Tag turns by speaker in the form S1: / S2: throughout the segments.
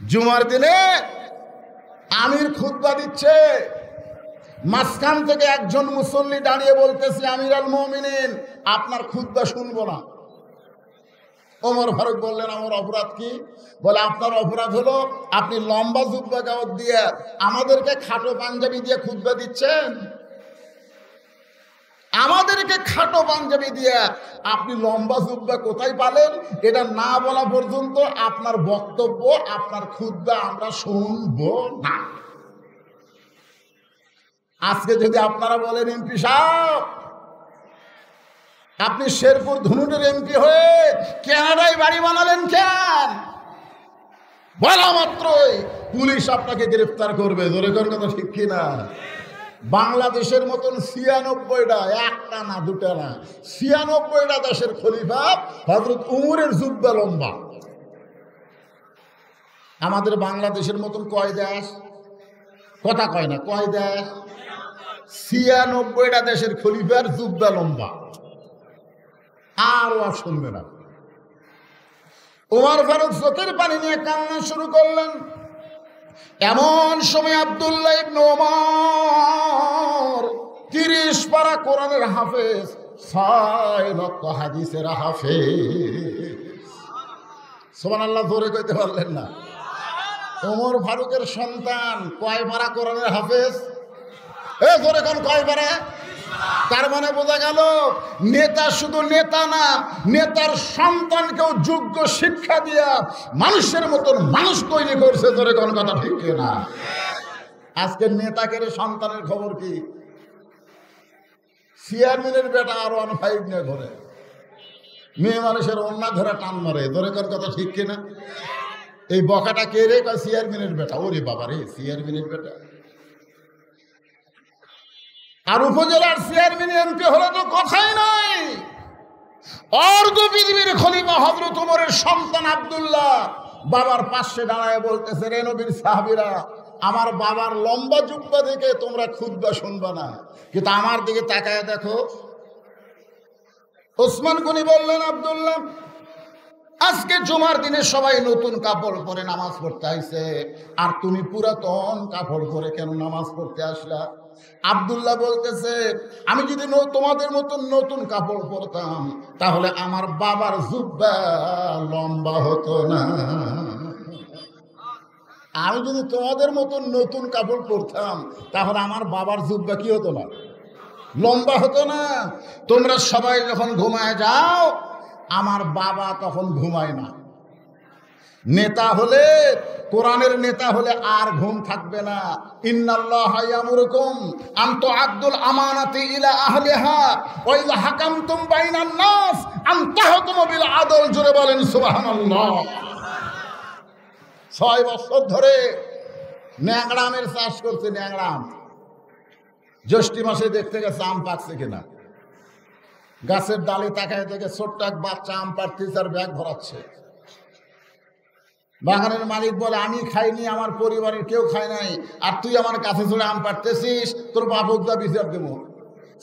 S1: জুমার দিনে আমির খুতবা দিচ্ছে, মাঝখান থেকে একজন মুসল্লি দাঁড়িয়ে বলতেছে, আমির আল মুমিনিন, আপনার খুতবা শুনবো না। ওমর ফারুক বললেন, আমার অপরাধ কি? বলে, আপনার অপরাধ হলো আপনি লম্বা জুব্বা গাওয়াত দিয়ে আমাদেরকে খাটো পাঞ্জাবি দিয়ে খুতবা দিচ্ছেন। আমাদেরকে খাটো পাঞ্জাবি দিয়ে আপনি লম্বা জুব্বা কোথায় পালেন? এটা না বলা পর্যন্ত আপনার বক্তব্য, আপনার খুতবা আমরা শুনবো না। আজকে যদি আপনারা বলেন, এমপি সাহেব আপনি শেরপুর ধুনুটের এমপি হয়ে কানাডায় বাড়ি বানালেন কেন? বলা মাত্রই পুলিশ আপনাকে গ্রেফতার করবে। জোরে কোন কথা ঠিক কিনা? বাংলাদেশের মতন ৯৬টা, একটা না দুটা না, ৯৬টা দেশের খলিফা হযরত উমরের জুব্বা লম্বা। আমাদের বাংলাদেশের মতন কয় দেশ? কথা কয় না, কয় দেশ? ৯৬টা দেশের খলিফার জুব্বা লম্বা। আর শুনবে না। ওমর ফারুক চোখের পানি নিয়ে কান্না শুরু করলেন। এমন সময় আব্দুল্লাহ ইবনে ওমর ৩০ পারা কোরআনের হাফেজ, ৬ লক্ষ হাদিসের হাফেজ। সুবহানাল্লাহ, জোরে কইতে পারলেন না? ওমর ফারুকের সন্তান কয় পারা কোরআনের হাফেজ? জোরে কোন কয় পারা? তার মানে বোঝা গেল, নেতা শুধু নেতা না, নেতার সন্তানকেও যোগ্য শিক্ষা দিয়া মানুষের মতন মানুষ তৈরি করছে। ধরে কোন কথা ঠিক না? আজকের নেতাকে সন্তানের খবর কি? চেয়ারম্যানের বেটা আর 1.5 নিয়ে ঘরে, মেয়ে মানুষের অন্যা ধরে টান মারে। ধরে কোন কথা ঠিক কিনা? এই বকাটা কে রে? চেয়ারম্যানের বেটা। ওরে বাবা রে, চেয়ারম্যানের বেটা। আর উপজেলার চেয়ারম্যান এমপি হলে তো কথাই নাই। অর্ধ পৃথিবীর খলিফা হযরত ওমরের সন্তান আব্দুল্লাহ বাবার পাশে দাঁড়ায় বলতেছে, রে নবীর সাহাবীরা, আমার বাবার লম্বা জুব্বা দেখে তোমরা খুতবা শুনবা না, কিন্তু আমার দিকে তাকায় দেখো। ওসমান গনি বললেন, আব্দুল্লাহ, আজকে জুমার দিনে সবাই নতুন কাপড় পরে নামাজ পড়তে আইছে, আর তুমি পুরাতন কাপড় পরে কেন নামাজ পড়তে আসলা? আব্দুল্লাহ বলতেছে, আমি যদি তোমাদের মতন নতুন কাপড় পরতাম তাহলে আমার বাবার জুব্বা লম্বা হতো না। আমি যদি তোমাদের মতন নতুন কাপড় পরতাম তাহলে আমার বাবার জুব্বা কি হতো না? লম্বা হতো না। তোমরা সবাই যখন ঘুমায় যাও, আমার বাবা তখন ঘুমায় না। নেতা হলে, কোরআনের নেতা হলে আর ঘুম থাকবে না। ইন্নাল্লাহা ইয়ামুরুকুম আন তুআদ্দুল আমানাতি ইলা আহলিহা ওয়া ইযা হাকামতুম বাইনান নাস আন তাহকুমু বিল আদল। জোরে বলেন সুবহানাল্লাহ। ৬ বছর ধরে ন্যাংরামের চাষ করছে। ন্যাংরাম জ্যৈষ্ঠী মাসে দেখতে গেছে আম পাকছে কিনা। গাছের ডালে তাকায় দেখে ছোট্ট এক বাচ্চা আম পাড়তেছে আর ব্যাগ ভরাচ্ছে। বাগানের মালিক বলে, আমি খাইনি, আমার পরিবারের কেউ খায় নাই, আর তুই আমার কাছে চলে আম পাড়তেছিস, তোর বাবুদা বিচার দেবো।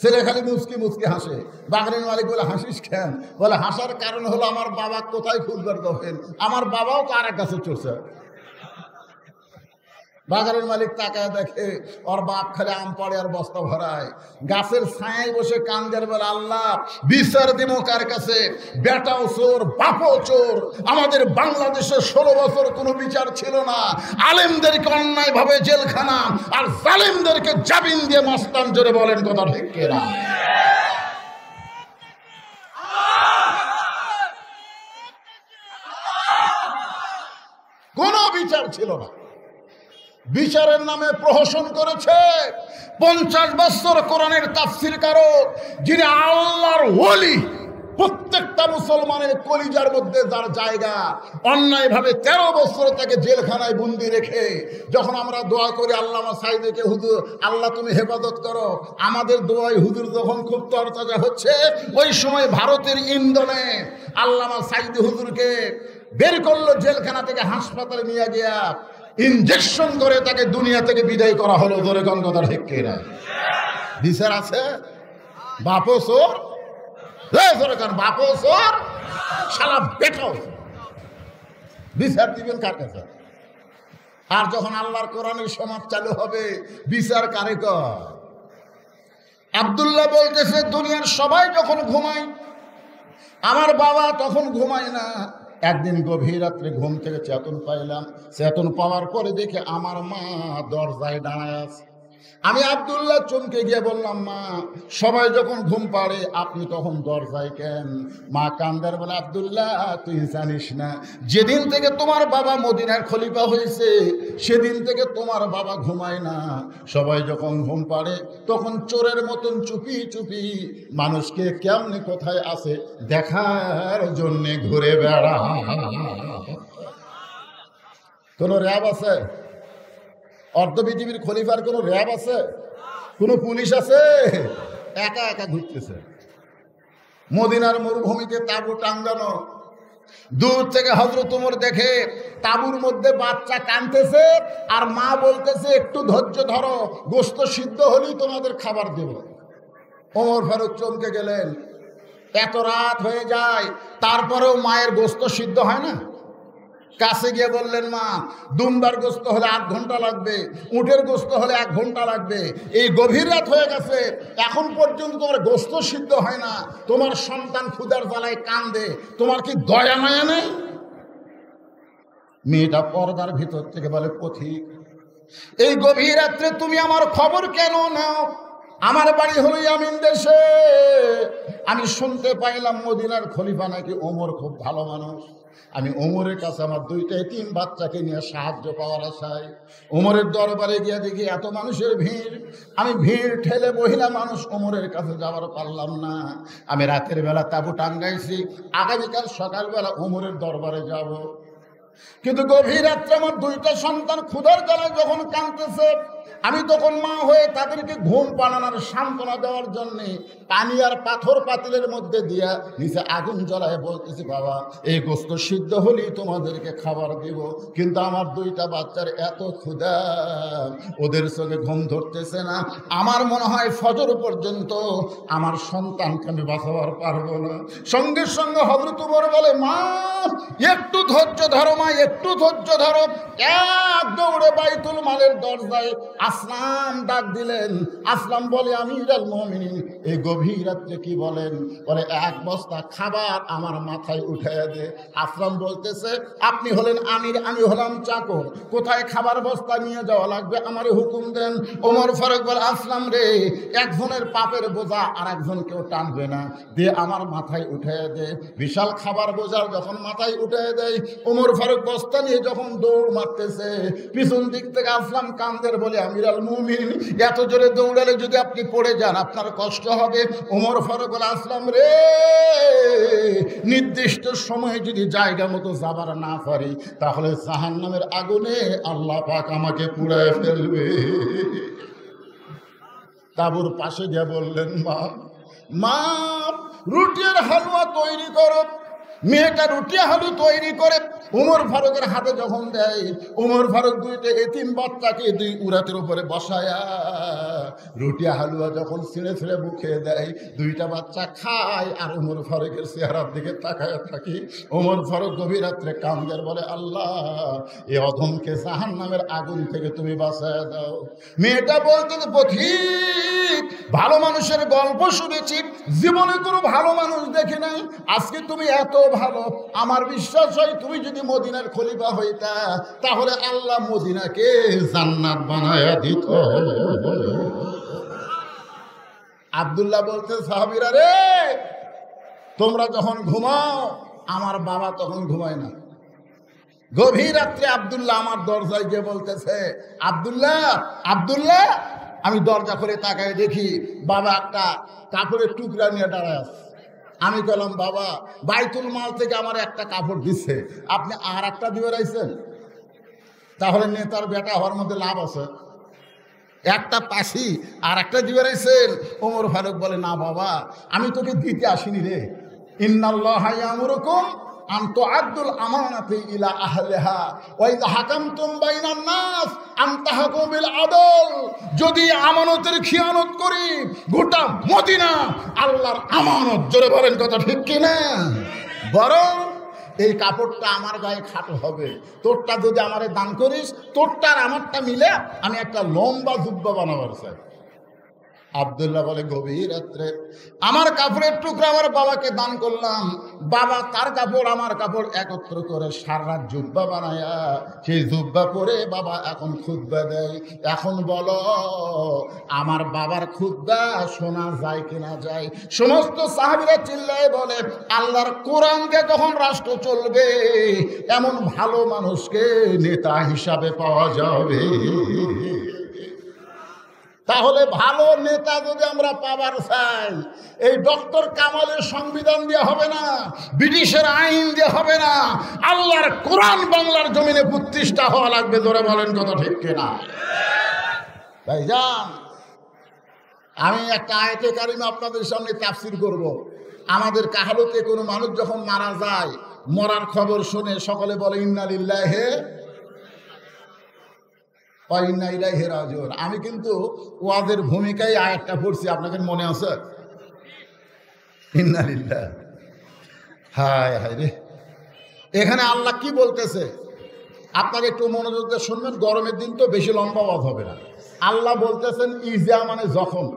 S1: ছেলে খালি মুচকি মুচকি হাসে। বাগানের মালিক বলে, হাসিস কেন? বলে, হাসার কারণ হলো আমার বাবা কোথায় খুঁজবার দোকেন, আমার বাবাও তো আর এক গাছে চড়ছে। বাগানের মালিক তাকায় দেখে ওর বাপ খালি আম পাড়ে আর বস্তা ভরায়। গাছের ছায়ায় বসে কান্দের বলে, আল্লাহ বিচার দিব কার কাছে? বেটাও চোর, বাপও চোর। আমাদের বাংলাদেশে 16 বছর কোনো বিচার ছিল না। আলেমদেরকে অন্যায় ভাবে জেলখানা, আর জালেমদেরকে জামিন দিয়ে মস্তান। জোরে বলেন কথা ঠিক কিনা? কোনো বিচার ছিল না। বিচারের নামে প্রহসন করেছে 50 বছর কোরআনের তাফসীর কারো, যিনি আল্লাহর ওলি, প্রত্যেকটা মুসলমানের কলিজার মধ্যে যার জায়গা, অন্যায়ভাবে 13 বছর তাকে জেলখানায় বন্দি রেখে যখন আমরা দোয়া করি আল্লামা সাইদিকে, হুজুর আল্লাহ তুমি হেফাজত করো, আমাদের দোয়ায় হুজুর যখন খুব তরতাজা হচ্ছে, ওই সময় ভারতের ইন্ধনে আল্লামা সাইদি হুজুরকে বের করলো জেলখানা থেকে, হাসপাতালে নিয়ে গিয়া ইনজেকশন করে তাকে দুনিয়া থেকে বিদায় করা হলো। ধরে কোন কথা ঠিক কিনা? বিচার আছে? বাপও চোর, বাপও চোর, শালা বেটাও। বিচার দিবেন কার কাছে? আর যখন আল্লাহর কোরআনের সমাজ চালু হবে, বিচার কারে কর? আব্দুল্লাহ বলতেছে, দুনিয়ার সবাই যখন ঘুমায়, আমার বাবা তখন ঘুমায় না। একদিন গভীর রাত্রে ঘুম থেকে চেতন পাইলাম। চেতন পাওয়ার পরে দেখে আমার মা দরজায় দাঁড়ায় আছে। আমি আব্দুল্লাহ চমকে গিয়ে বললাম, মা, সবাই যখন ঘুম পাড়ে আপনি তখন দরজায় কেন? মা কান্দার বলে, আব্দুল্লাহ, তুই জানিস না, যেদিন থেকে তোমার বাবা মদিনার খলিফা হয়েছে সেদিন থেকে তোমার বাবা ঘুমায় না। সবাই যখন ঘুম পাড়ে তখন চোরের মতন চুপি চুপি মানুষকে কেমনে কোথায় আছে দেখার জন্যে ঘুরে বেড়া। কোন র্যাব আছে? অর্ধ পৃথিবীর খলিফার কোন র্যাব আছে? কোন পুলিশ আছে? একা একা ঘুরতেছে। মদিনার মরুভূমিতে তাঁবু টাঙ্গানো। দূর থেকে হযরত ওমর দেখে তাঁবুর মধ্যে বাচ্চা কাঁদতেছে, আর মা বলতেছে, একটু ধৈর্য ধরো, গোশত সিদ্ধ হলেই তোমাদের খাবার দেব। ওমর ফারুক চমকে গেলেন। এত রাত হয়ে যায়, তারপরেও মায়ের গোশত সিদ্ধ হয় না। কাছে গিয়ে বললেন, মা, দুম্বার গোশত হলে 8 ঘন্টা লাগবে, উটের গোশত হলে 1 ঘন্টা লাগবে। এই গভীর রাত হয়ে গেছে, এখন পর্যন্ত তোমার গোশত সিদ্ধ হয় না, তোমার সন্তান ক্ষুধার জ্বালায় কান্দে, তোমার কি দয়া মায়া নেই? মেয়েটা পর্দার ভিতর থেকে বলে, পথিক, এই গভীর রাত্রে তুমি আমার খবর কেন নাও? আমার বাড়ি হলো ইয়ামিন দেশে। আমি শুনতে পাইলাম মদিনার খলিফা নাকি ওমর খুব ভালো মানুষ। আমি ওমরের কাছে আমার 2টা এতিম বাচ্চাকে নিয়ে সাহায্য পাওয়ার আশায় ওমরের দরবারে গিয়ে দেখি এত মানুষের ভিড়। আমি ভিড় ঠেলে মহিলা মানুষ ওমরের কাছে যাওয়ার পারলাম না। আমি রাতের বেলা তাঁবু টাঙ্গাইছি, আগামীকাল সকালবেলা ওমরের দরবারে যাব। কিন্তু গভীর রাত্রে আমার 2টা সন্তান ক্ষুধার জ্বালায় যখন কাঁদতেছে, আমি তখন মা হয়ে তাদেরকে ঘুম পাড়ানোর সান্ত্বনা দেওয়ার জন্য পানি আর পাথর পাতিলের মধ্যে দিয়া নিচে আগুন জ্বলায় বলতেছি, বাবা, এই গোশত সিদ্ধ হলেই তোমাদেরকে খাবার দিব। কিন্তু আমার 2টা বাচ্চার এত ক্ষুধা, ওদের সঙ্গে ঘুম ধরতেছে না। আমার মনে হয় ফজর পর্যন্ত আমার সন্তানকে আমি বাঁচাবার পারবো না। সঙ্গে সঙ্গে হযরত ওমর বলে, মা, একটু ধৈর্য ধরো, মা, একটু ধৈর্য ধরো। এক দৌড়ে বাইতুল মালের দরজায় আসলাম ডাক দিলেন। আসলাম বলে, আমিরুল মুমিনিন, এই গভীর রাত্রে কি বলেন? বলে, 1 বস্তা খাবার আমার মাথায় উঠাইয়া দে। আসলাম বলতেছে, আপনি হলেন আমির, আমি হলাম চাকর, কোথায় খাবার বস্তা নিয়ে যাওয়া লাগবে আমারে হুকুম দেন। ওমর ফারুক বলে, আসলাম রে, একজনের পাপের বোঝা আর একজন কেউ টানবে না, দে আমার মাথায় উঠাইয়া দে। বিশাল খাবার বোঝা যখন মাথায় উঠাইয়া দেয়, ওমর ফারুক বস্তা নিয়ে যখন দৌড় মারতেছে, পিছন দিক থেকে আসলাম কান্দের বলে, আমিরুল মুমিনিন, এত জোরে দৌড়ালে যদি আপনি পড়ে যান আপনার কষ্ট হবে। ওমর ফারুক বলে, আসলাম রে, নির্দিষ্ট সময়ে যদি জায়গা মতো যাবার না পারি তাহলে জাহান্নামের আগুনে আল্লাহ পাক আমাকে পুড়ায় ফেলবে। তাঁবুর পাশে গিয়ে বললেন, মা, মা, রুটির হালুয়া তৈরি করো। মেয়েটা রুটি হালু তৈরি করে ওমর ফারুকের হাতে যখন দেয়, ওমর ফারুক 2টা এতিম বাচ্চাকে 2 উরাতের উপরে বসায়া রুটি হালুয়া যখন ছিঁড়ে ছিঁড়ে মুখে দেয়, 2টা বাচ্চা খায়। আর ওমর ফারুকের চেহারার দিকে তাকায় থাকি। ওমর ফারুক গভীর রাত্রে কান্দের বলে, আল্লাহ, এ অধমকে জাহান্নামের আগুন থেকে তুমি বাঁচায়া দাও। মেয়েটা বলতে, পথিক, ভালো মানুষের গল্প শুনেছি, জীবনে কোনো ভালো মানুষ দেখি নাই, আজকে তুমি এত ভালো, আমার বিশ্বাস হয় তুমি যদি মদিনার খলিফা হইতা তাহলে আল্লাহ মদিনাকে জান্নাত বানায়া দিত। আব্দুল্লাহ বলতে, সাহাবীরা রে, তোমরা যখন ঘুমাও আমার বাবা তখন ঘুমায় না। গভীর রাত্রে আব্দুল্লাহ আমার দরজায় গিয়ে বলতেছে, আব্দুল্লাহ, আব্দুল্লাহ। আমি দরজা করে তাকায় দেখি বাবা একটা কাপড়ের টুকরা নিয়ে দাঁড়ায় আছে। আমি বললাম, বাবা, বাইতুল মাল থেকে আমার একটা কাপড় দিচ্ছে, আপনি আর একটা দিয়ে রাখছেন, তাহলে নেতার বেটা হওয়ার মধ্যে লাভ আছে। একটা পাশি আর একটা দিয়ে রাখছেন। ওমর ফারুক বলে, না বাবা, আমি তোকে দিতে আসিনি রে। ইন্নাল্লাহা ইয়ামুরুকুম আন তুআদ্দুল আমানাতি ইলা আহলিহা ওয়া ইযা হাকামতুম বাইনান নাস আন তাহকুমু বিল আদল। যদি আমানতের খিয়ানত করি, গোটা মদিনা আল্লাহর আমানত, জোরে বলেন কথা ঠিক কিনা? বরং এই কাপড়টা আমার গায়ে খাটো হবে, তোরটা যদি আমারে দান করিস, তোরটা আর আমারটা মিলে আমি একটা লম্বা জুব্বা বানাবার চাই। আব্দুল্লাহ বলে, গভীর রাত্রে আমার কাপড়ের টুকরা আমার বাবাকে দান করলাম, বাবা তার কাপড় আমার কাপড় একত্র করে সারা জুব্বা বানায়া সেই জুব্বা পরে বাবা এখন খুতবা দেয়। এখন বলো আমার বাবার খুতবা শোনা যায় কিনা যায়? সমস্ত সাহাবীরা চিল্লায় বলে, আল্লাহর কোরআনকে যখন রাষ্ট্র চলবে এমন ভালো মানুষকে নেতা হিসাবে পাওয়া যাবে। তাহলে ভালো নেতা যদি আমরা পাবার চাই, এই ডক্টর কামালের সংবিধান দিয়ে হবে না, ব্রিটিশের আইন দিয়ে হবে না, আল্লাহর কোরআন বাংলার জমিনে প্রতিষ্ঠা হওয়া লাগবে। ধরে বলেন কথা ঠিক কিনা? ভাইজান, আমি একটা আয়াতে কারিমা আপনাদের সামনে তাফসীর করব। আমাদের কাহালতে কোনো মানুষ যখন মারা যায়, মরার খবর শুনে সকলে বলে ইন্না লিল্লাহি ওয়া ইন্না ইলাইহি রাজিউন। আমি কিন্তু ওয়াজের ভূমিকায় আয়াতটা পড়ছি, আপনাদের মনে আছে? ইন্না লিল্লাহি, হায় হায় রে। এখানে আল্লাহ কি বলতেছে আপনারা একটু মনোযোগ দিয়ে শুনবেন, গরমের দিন তো বেশি লম্বা ওয়াজ হবে না। আল্লাহ বলতেছেন ইজা মানে যখন,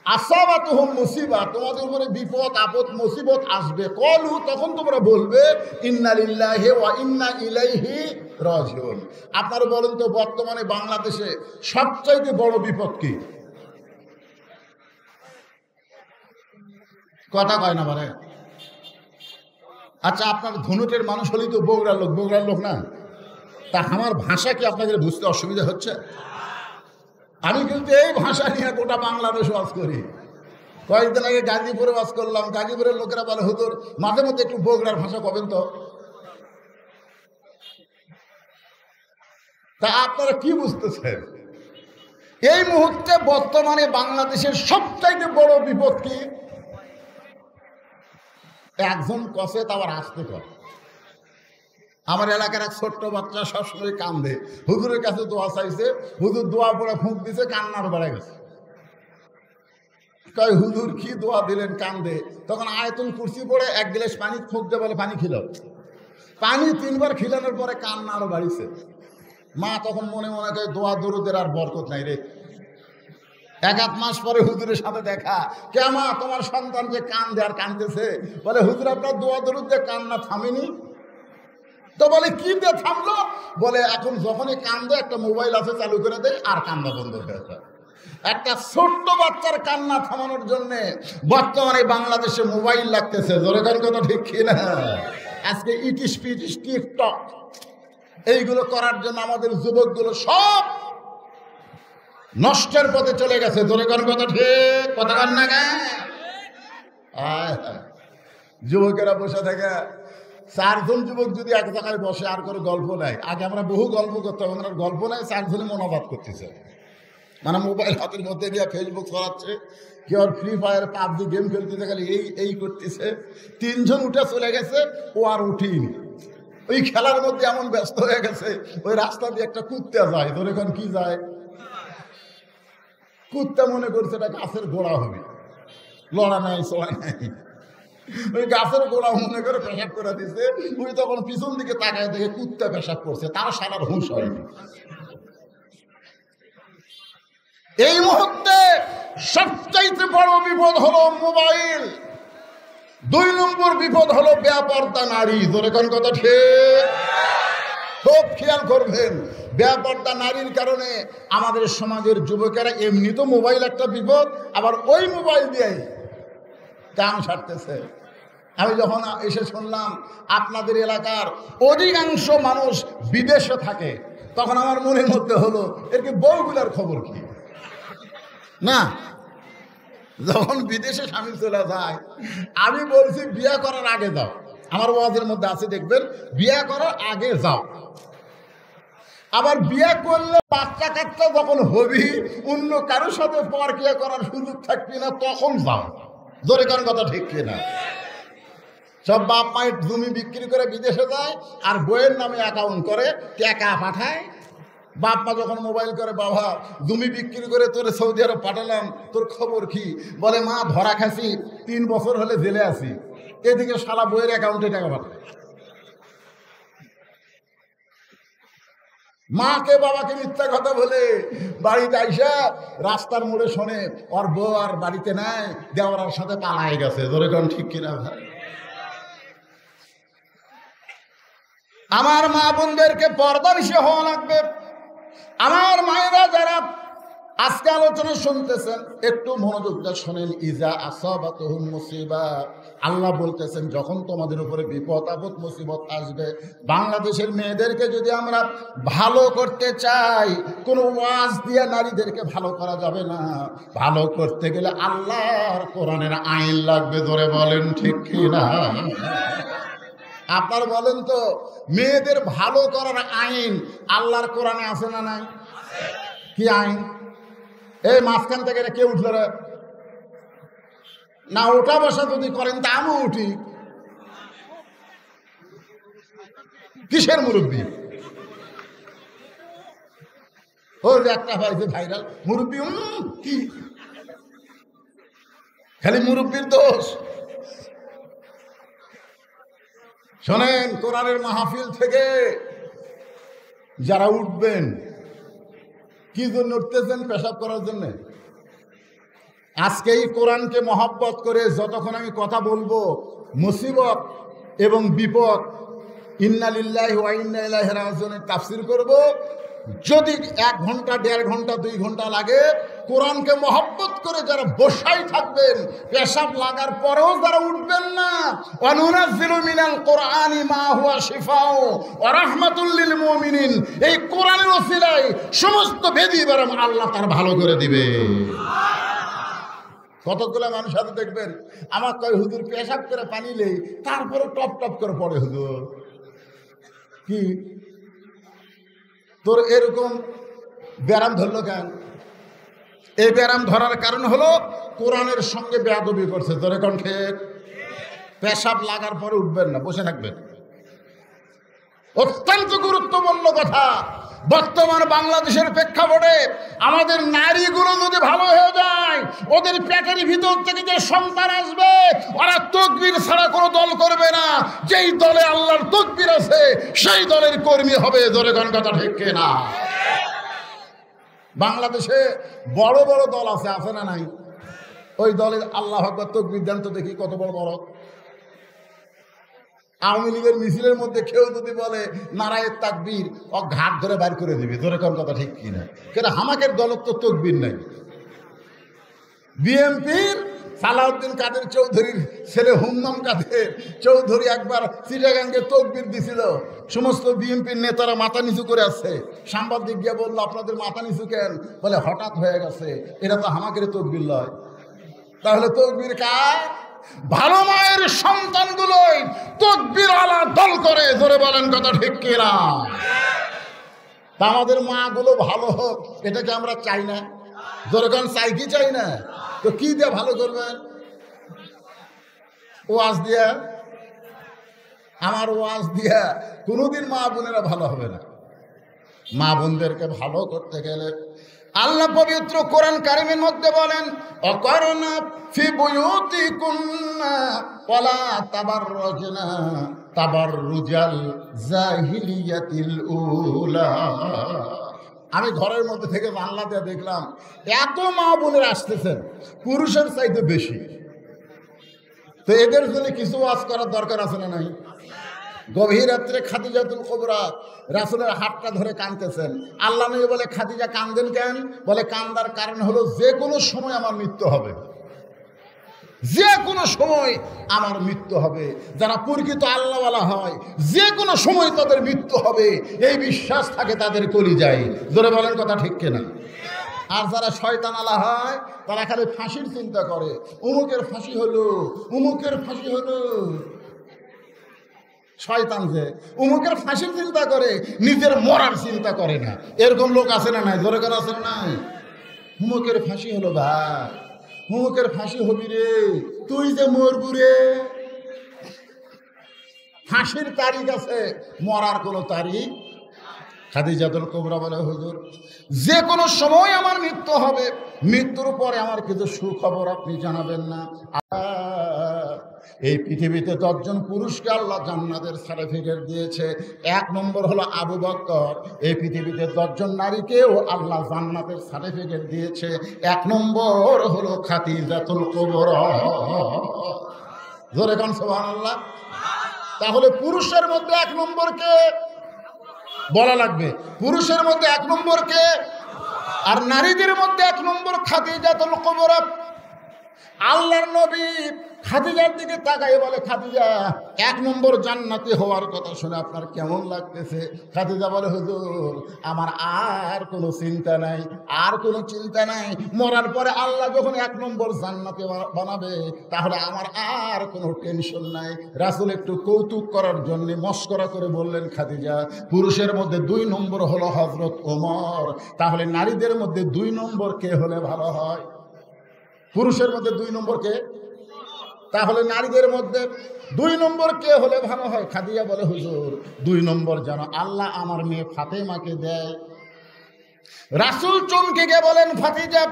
S1: আসাবাতুহুম মুসিবা, তোমাদের উপরে বিপদ আপদ মুসিবত আসবে, কলু তখন তোমরা বলবে ইন্না লিল্লাহি ওয়া ইন্না ইলাইহি রাজিউন। আপনারা বলেন তো বর্তমানে বাংলাদেশে সবচাইতে বড় বিপদ কি? কথা কয় না মানে? আচ্ছা, আপনার ধনুটের মানুষ হলেই তো বগুড়ার লোক, বগুড়ার লোক না? তা আমার ভাষা কি আপনাদের বুঝতে অসুবিধা হচ্ছে? আমি কিন্তু এই ভাষা নিয়ে গোটা বাংলাদেশ ওয়াজ করি। কয়েকদিন আগে গাজীপুরে ওয়াজ করলাম, গাজীপুরের লোকেরা বলে হুজুর মাঝে মধ্যে একটু বগুড়ার ভাষা কবেন তো। তা আপনারা কি বুঝতেছেন? এই মুহূর্তে বর্তমানে বাংলাদেশের সবচাইতে বড় বিপদ কি? একজন কষে তা আবার আসতে কর। আমার এলাকার এক ছোট্ট বাচ্চা সবসময় কান্দে, হুজুরের কাছে দোয়া চাইছে, হুজুর দোয়া পড়ে ফুঁক দিছে, কান্নার বেড়ে গেছে। কয় হুজুর কি দোয়া দিলেন? কান্দে। তখন আয়াতুল কুরসি পড়ে এক গ্লাস পানি ফুঁক দিয়ে বলে পানি খিল। পানি 3 বার খিলানোর পরে কান্না আরো বাড়িছে। মা তখন মনে মনে কয় দোয়া দরুদের আর বরকত নাই রে। 1-1 মাস পরে হুজুরের সাথে দেখা, কে মা তোমার সন্তান যে কান্দে আর কান্দতেছে? বলে হুজুর আপনার দোয়া দরুদ দিয়ে কান্না থামেনি। তো বলে কি দিয়ে থামলো? বলে এখন যখনই কান্দে একটা মোবাইল আছে চালু করে দেয় আর কান্না বন্ধ হয়ে যায়। একটা ছোট্ট বাচ্চার কান্না থামানোর জন্য বর্তমানে বাংলাদেশে মোবাইল লাগতেছে। জোরে কার কথা ঠিক কিনা? আজকে ইটিস পিটিস টিকটক এইগুলো করার জন্য আমাদের যুবকগুলো সব নষ্টের পথে চলে গেছে। জোরে কার কথা ঠিক, কথা কান না গা? যুবকেরা বসে থাকে, 4 জন যুবক যদি এক জায়গায় বসে আর করে গল্প নাই। আগে আমরা বহু গল্প করতাম, আমরা গল্প নাই, 4 জনে মনোবাদ করতেছে। মানে মোবাইল হাতের মধ্যে দিয়ে ফেসবুক চালাচ্ছে, কেউ ফ্রি ফায়ার পাবজি গেম খেলতেছে, খালি এই করতেছে। 3 জন উঠে চলে গেছে, ও আর উঠিনি। ওই খেলার মধ্যে এমন ব্যস্ত হয়ে গেছে, ওই রাস্তা দিয়ে একটা কুত্তা যায়। তোর এখন কি যায়? কুত্তা মনে করছে এটা গাছের গোড়া হবে, লড়া নাই চড়া নাই। ওই গাছের গোড়া মনে করে পেশাব করে দিচ্ছে। ওই তখন পিছন দিকে তাকায় দেখে কুত্তা পেশাব করছে, তার সারার হুঁশ হয়নি। এই মুহূর্তে সবচাইতে বড় বিপদ হলো মোবাইল। 2 নম্বর বিপদ হলো বেপরদা নারী। জোরে কোন কথা ঠিক? খুব খেয়াল করবেন, বেপরদা নারীর কারণে আমাদের সমাজের যুবকেরা এমনি তো মোবাইল একটা বিপদ, আবার ওই মোবাইল দিয়ে কাম সারতেছে। আমি যখন এসে শুনলাম আপনাদের এলাকার অধিকাংশ মানুষ বিদেশে থাকে, তখন আমার মনের মধ্যে হলো এর কি বউগুলার খবর কি? না, যখন বিদেশে স্বামী চলে যায়, আমি বলছি বিয়ে করার আগে যাও। আমার ওয়াজের মধ্যে আছে, দেখবেন, বিয়ে করার আগে যাও। আবার বিয়ে করলে বাচ্চা কাচ্চা যখন হবি, অন্য কারোর সাথে পরকিয়া করার সুযোগ থাকবি না, তখন যাও। জোরে কারণ কথা ঠিক কিনা? সব বাপ মায়ের জমি বিক্রি করে বিদেশে যায়, আর বইয়ের নামে অ্যাকাউন্ট করে টাকা পাঠায়। বাপ মা যখন মোবাইল করে, বাবা জমি বিক্রি করে তোরে সৌদি আরব পাঠালাম, তোর খবর কি? বলে মা ধরা খাসি, 3 বছর হলে জেলে আছি। এদিকে শালা বইয়ের অ্যাকাউন্টে টাকা পাঠায়। মাকে বাবাকে মিথ্যা কথা বলে বাড়িতে আইসা রাস্তার মোড়ে শোনে ওর বউ আর বাড়িতে নাই, দেওয়ার সাথে পালাই গেছে। ধরে কোন ঠিক কিনা ভাই? আমার মা বোনদেরকে পর্দানিশী হওয়া লাগবে। আমার মায়েরা যারা আজকে আলোচনা শুনতেছেন একটু মনোযোগ দিয়ে শোনেন। ইজা আসাবাতুহুম মুসিবা, আল্লাহ বলতেছেন যখন তোমাদের উপরে বিপদ আপদ মুসিবত আসবে, বাংলাদেশের মেয়েদেরকে যদি আমরা ভালো করতে চাই, কোনো ওয়াজ দিয়ে নারীদেরকে ভালো করা যাবে না। ভালো করতে গেলে আল্লাহর কোরআনের আইন লাগবে। ধরে বলেন ঠিক কিনা? আপনার বলেন তো, মেয়েদের ভালো করার আইন আল্লাহর কোরআনে আছে না নাই? কি আইন? এই মাঝখান থেকে কে উঠল রে? না, ওঠা বসা যদি করেন তা আমিও উঠি। কিসের মুরব্বী? ও একটা পাইছে ভাইরাল মুরব্বী। কি খালি মুরব্বীর দোষ? শোনেন, কোরআনের মাহফিল থেকে যারা উঠবেন, কি জন্য উঠতেছেন? পেশাব করার জন্য। আজকে এই কোরআনকে মহব্বত করে যতক্ষণ আমি কথা বলবো, মুসিবত এবং বিপদ, ইন্না লিল্লাহি ওয়া ইন্না ইলাইহি রাজিউনের তাফসীর করব, যদি 1 ঘন্টা 1.5 ঘন্টা 2 ঘন্টা লাগে, কোরআনকে মহব্বত করে যারা বসাই থাকবেন, পেশাব লাগার পরেও যারা উঠবেন না, ওয়ানুনাজ্জিলু মিনাল কোরআনি মা হুয়া শিফাউ ওয়া রাহমাতুল লিল মুমিনিন, এই কোরআনের ওসিলায় সমস্ত বেদি বেরাম আল্লাহ তার ভালো করে দিবে। কতগুলো মানুষ সাথে দেখবেন আমার কয় হুজুর পেশাব করে পানি নেই, তারপরে টপ টপ করে পড়ে। হুজুর কি তোর এরকম ব্যারাম ধরলো কেন? এই ব্যারাম ধরার কারণ হলো কোরআনের সঙ্গে বেয়াদবি করছে। তোর এখন ঠিক পেশাব লাগার পরে উঠবেন না, বসে থাকবেন। অত্যন্ত গুরুত্বপূর্ণ কথা। বর্তমান বাংলাদেশের প্রেক্ষাপটে আমাদের নারীগুলো যদি ভালো হয়ে যায়, ওদের পেটের ভিতর থেকে যে সন্তান আসবে, ওরা তাকবীর ছাড়া কোনো দল করবে না। যেই দলে আল্লাহর তাকবীর আছে সেই দলের কর্মী হবে। জোরে কোন কথা ঠিক কিনা? বাংলাদেশে বড় বড় দল আছে না নাই? ওই দলের আল্লাহু আকবার তাকবীর দেন তো দেখি কত বড় বড়। আওয়ামী লীগের মিছিলের মধ্যে কেউ যদি বলে নারায়ে তাকবীর, ও ঘাট ধরে বাইর করে দিবে। ধরে কোন কথা ঠিক কিনা? কেন হামাকের দলত তো তাকবীর নাই। বিএনপির সালাউদ্দিন কাদের চৌধুরীর ছেলে হুমনাম কাদের চৌধুরী একবার চিটাগাঙ্গে তাকবীর দিছিল। সমস্ত বিএনপির নেতারা মাথা নিচু করে আছে। সাংবাদিক গিয়ে বললো আপনাদের মাথা নিচু কেন? বলে হঠাৎ হয়ে গেছে, এটা তো হামাকের তাকবীর লয়। তাহলে তাকবীর কার? ভালো মায়ের সন্তানগুলোই তাকবীর আলা দল করে। জোরে বলেন কথা ঠিক কিনা? তা আমাদের মা গুলো ভালো হোক, এটাকে আমরা চাই না? জোরে কোন চাই কি চাই না? তো কি দিয়ে ভালো করবেন? ওয়াজ দিয়া? আমার ওয়াজ দিয়া কোনোদিন মা বোনেরা ভালো হবে না। মা বোনদেরকে ভালো করতে গেলে আল্লাহ পবিত্র কোরআন কারিমের মধ্যে বলেন, অকরনা ফি বুয়ুতিকুন্না ওয়ালা তাবাররুজনা তাবাররুজাল জাহিলিয়াতিল উলা। আমি ঘরের মধ্যে থেকে জানলা দিয়ে দেখলাম এত মা বোনের আসতেছেন, পুরুষের চাইতে বেশি। তো এদের জন্য কিছু ওয়াজ করার দরকার আছে না নাই? গভীর রাত্রে খাদিজাতুল কুবরা রাসূলের হাতটা ধরে কাঁদতেছেন। আল্লাহ নবী বলে, খাদিজা কাঁদেন কেন? বলে, কান্দার কারণ হলো যে কোনো সময় আমার মৃত্যু হবে, যে কোনো সময় আমার মৃত্যু হবে। যারা প্রকৃত আল্লাহওয়ালা হয়, যে কোনো সময় তাদের মৃত্যু হবে, এই বিশ্বাস থাকে তাদের কলিজায়। জোরে বলেন কথা ঠিক কিনা? আর যারা শয়তান আলা হয়, তারা খালি ফাঁসির চিন্তা করে। উমুকের ফাঁসি হলো, উমুকের ফাঁসি হলো। শয়তান যে উমুকের ফাঁসির চিন্তা করে, নিজের মরার চিন্তা করে না। এরকম লোক আছে না নাই? জোরে করে আছে না নাই? উমুকের ফাঁসি হলো ভাই, উমুকের ফাঁসি হবি রে, তুই যে মরবু রে। ফাঁসির তারিখ আছে, মরার কোনো তারিখ। খাদিজাতুল কুবরা বলে, হুজুর যে কোনো সময় আমার মৃত্যু হবে, মৃত্যুর পরে আমার কিছু সুখবর আপনি জানাবেন না? এই পৃথিবীতে 10 জন পুরুষকে আল্লাহ জান্নাতের সার্টিফিকেট দিয়েছে। 1 নম্বর হলো আবু বকর। এই পৃথিবীতে 10 জন নারীকেও আল্লাহ জান্নাতের সার্টিফিকেট দিয়েছে। 1 নম্বর হলো খাদিজাতুল কুবরা। জোরে কান সুবহানাল্লাহ। তাহলে পুরুষের মধ্যে 1 নম্বরকে বলা লাগবে, পুরুষের মধ্যে 1 নম্বরকে, আর নারীদের মধ্যে 1 নম্বর খাদিজাতুল কুবরা। আল্লাহর নবী খাদিজার দিকে তাকাই বলে, খাদিজা 1 নম্বর জান্নাতি হওয়ার কথা শুনে আপনার কেমন লাগতেছে? খাদিজা বলে, হুজুর আমার আর কোনো চিন্তা নাই, আর কোনো চিন্তা নাই। মরার পরে আল্লাহ যখন 1 নম্বর জান্নাতি বানাবে তাহলে আমার আর কোনো টেনশন নাই। রাসূল একটু কৌতুক করার জন্য মস্করা করে বললেন, খাদিজা পুরুষের মধ্যে 2 নম্বর হলো হযরত ওমর। তাহলে নারীদের মধ্যে 2 নম্বর কে হলে ভালো হয়? পুরুষের মধ্যে 2 নম্বর কে? তাহলে নারীদের মধ্যে 2 নম্বর কে হলে ভালো হয়? খাদিজা বলে, হুজুর 2 নম্বর যেন আল্লাহ আমার মেয়ে ফাতেমাকে দেয়। রাসূল চমকে গিয়ে বলেন, খাদিজা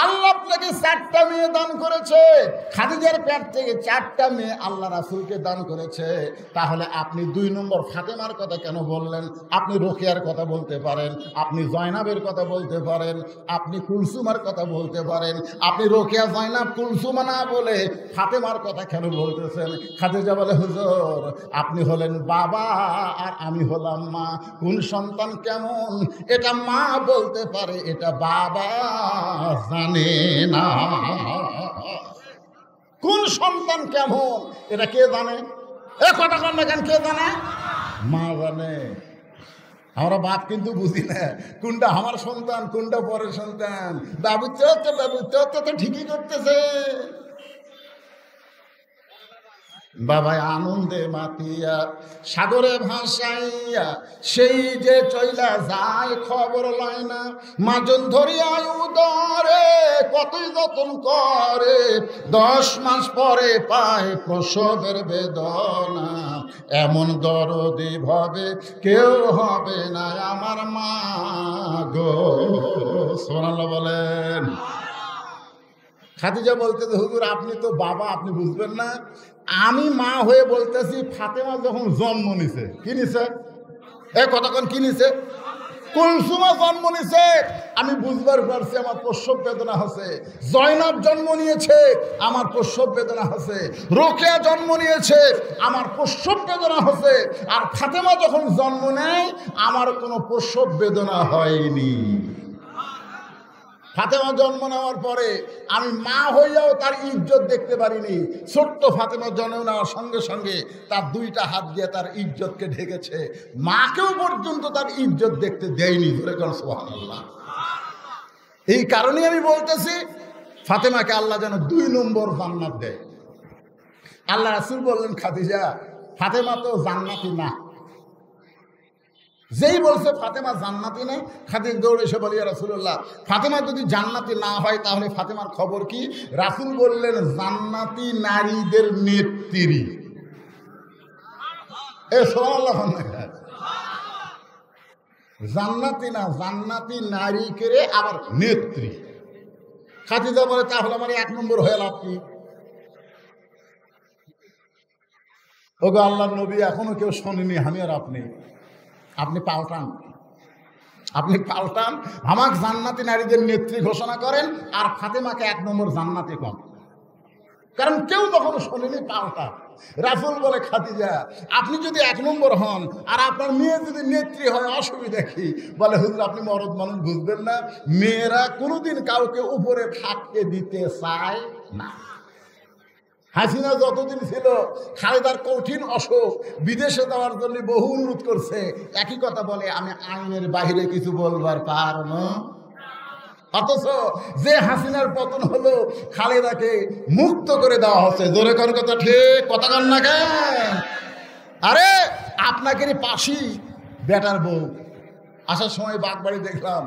S1: আল্লাহ আপনাকে 4টা মেয়ে দান করেছে। খাদিজার পেট থেকে 4টা মেয়ে আল্লাহ রাসূলকে দান করেছে। তাহলে আপনি 2 নম্বর ফাতেমার কথা কেন বললেন? আপনি রোকেয়ার কথা বলতে পারেন, আপনি জয়নাবের কথা বলতে পারেন, আপনি কুলসুমার কথা বলতে পারেন। আপনি রোকেয়া, জয়নাব, কুলসুমা না বলে ফাতেমার কথা কেন বলতেছেন? খাদিজা বলে, হুজুর আপনি হলেন বাবা আর আমি হলাম মা। কোন সন্তান কেমন এটা মা বলতে পারে, এটা বাবা জানে না। কোন সন্তান কেমন এটা কে জানে? এ কথা কন না কেন? কে জানে? মা জানে। আমরা বাপ কিন্তু বুঝি না কোনটা আমার সন্তান কোনটা পরের সন্তান। বাবু তো ঠিকই করতেছে। বাবাই আনন্দে মাতিয়া সাগরে ভাসাইয়া সেই যে চইলা যায় খবর লয় না। মাজন ধরিয়া উদরে কতই যতন করে, 10 মাস পরে পায় প্রসবের বেদনা। এমন দরদি ভাবে কেউ হবে না আমার মা গো। সুবহানাল্লাহ বলেন। খাদিজা বলতেছে, হুজুর আপনি তো বাবা, আপনি বুঝবেন না। আমি মা হয়ে বলতেছি, ফাতেমা যখন জন্ম নিছে, কি নিছে? এ কতক্ষণ কি নিছে? কুলসুমা জন্ম নিছে, আমি বুঝবার পারছি আমার প্রসব বেদনা হচ্ছে। জয়নাব জন্ম নিয়েছে, আমার প্রসব বেদনা হচ্ছে। রোকেয়া জন্ম নিয়েছে, আমার প্রসব বেদনা হচ্ছে। আর ফাতেমা যখন জন্ম নেয় আমার কোনো প্রসব বেদনা হয়নি। ফাতেমা জন্ম নেওয়ার পরে আমি মা হইয়াও তার ইজ্জত দেখতে পারিনি। ছোট্ট ফাতেমা জন্ম নেওয়ার সঙ্গে সঙ্গে তার 2টা হাত দিয়ে তার ইজ্জতকে ঢেকেছে। মাকেও পর্যন্ত তার ইজ্জত দেখতে দেয়নি। ধরে কোন সুবহানাল্লাহ। এই কারণেই আমি বলতেছি ফাতেমাকে আল্লাহ যেন 2 নম্বর জান্নাত দেয়। আল্লাহ রাসূল বললেন, খাদিজা ফাতেমা তো জান্নাতি না। যেই বলছে ফাতেমা জান্নাতি না, খাদিজা দৌড়ে এসে বলি, ইয়া রাসূলুল্লাহ ফাতেমা যদি জান্নাতি না হয় তাহলে ফাতেমার খবর কি? রাসূল বললেন, জান্নাতি নারীদের নেত্রী। এ সুবহানাল্লাহ। জান্নাতি না, জান্নাতি নারীকে আবার নেত্রী। খাদিজা বলে, তাহলে আমার 1 নম্বর হয়ে লাভ কি? ওগো আল্লাহর নবী, এখনো কেউ শোনেনি আমি আর আপনি পাল্টান, আপনি পাল্টান। আমাকে জান্নাতি নারীদের নেত্রী ঘোষণা করেন আর ফাতেমাকে 1 নম্বর জান্নাতি কম। কারণ কেউ কখনো শোনেনি, পাল্টা। রাসূল বলে, খাদিজা আপনি যদি 1 নম্বর হন আর আপনার মেয়ে যদি নেত্রী হয় অসুবিধা কি? বলে, হুজুর আপনি মরদ মানুষ, বুঝবেন না। মেয়েরা কোনোদিন কাউকে উপরে থাকতে দিতে চায় না। হাসিনা যতদিন ছিল খালেদার কঠিন অসুখ, বিদেশে যাওয়ার জন্য বহু অনুরোধ করছে। একই কথা বলে, আমি আইনের বাইরে কিছু বলবার পারব না। অথচ যে হাসিনার পতন হলো খালেদাকে মুক্ত করে দেওয়া হচ্ছে। জোরে কোন কথা ঠিক? কথা কন না কেন? আরে আপনাকে পাশি বেটার বউ। আসার সময় বাগবাড়ি দেখলাম,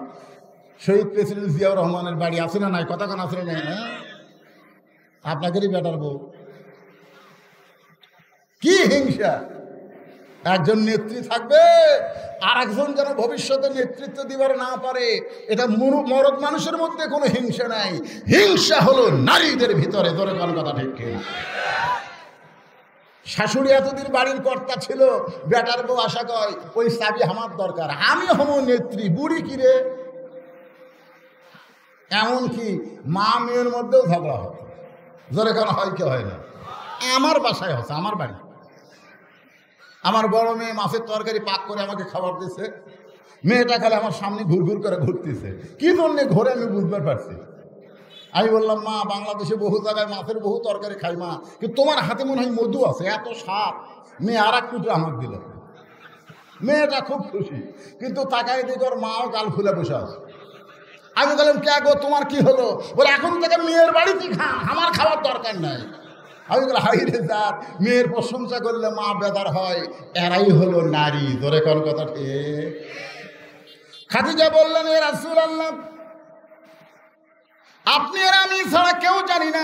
S1: শহীদ প্রেসিডেন্ট জিয়াউর রহমানের বাড়ি আছে না নাই? কথা কন আছে না নাই? হ্যাঁ, আপনাকেরই বেটার বউ। কি হিংসা! একজন নেত্রী থাকবে আর একজন যেন ভবিষ্যতে নেতৃত্ব দিবার না পারে। এটা মরদ মানুষের মধ্যে কোনো হিংসা নাই, হিংসা হলো নারীদের ভিতরে। ধরে কোন কথা ঠিক কিনা? শাশুড়ি এতদিন বাড়ির কর্তা ছিল, বেটার বউ আশা কয় ওই চাবি আমার দরকার, আমি হম নেত্রী, বুড়ি কিরে। এমনকি মা মেয়ের মধ্যেও ঝগড়া হয়, জোরে কেন হয় কি হয় না? আমার বাসায় হচ্ছে, আমার বাড়ি। আমার বড় মেয়ে মাছের তরকারি পাক করে আমাকে খাবার দিচ্ছে, মেয়েটা খালি আমার সামনে ঘুর ঘুর করে ঘুরতেছে, কি জন্যে ঘুরে আমি বুঝতে পারছি। আমি বললাম, মা বাংলাদেশে বহু জায়গায় মাছের বহু তরকারি খাই মা, কিন্তু তোমার হাতে মনে হয় মধু আছে, এত স্বাদ। মেয়ে আর এক টুকরো আমাকে দিল, মেয়েটা খুব খুশি, কিন্তু তাকাই দিকে ওর মাও গাল খুলে বসে আছে। আমি বললাম, কে গো তোমার কি হলো? বলে এখন থেকে মেয়ের বাড়িতে খা, আমার খাওয়ার দরকার নাই। আমি বললাম, হাই রে যার, মেয়ের প্রশংসা করলে মা বেদার হয়, এরাই হলো নারী। ধরে কোন কথা ঠিক। খাদিজা বললেন, এ রাসূলুল্লাহ, আপনি আর আমি ছাড়া কেউ জানি না,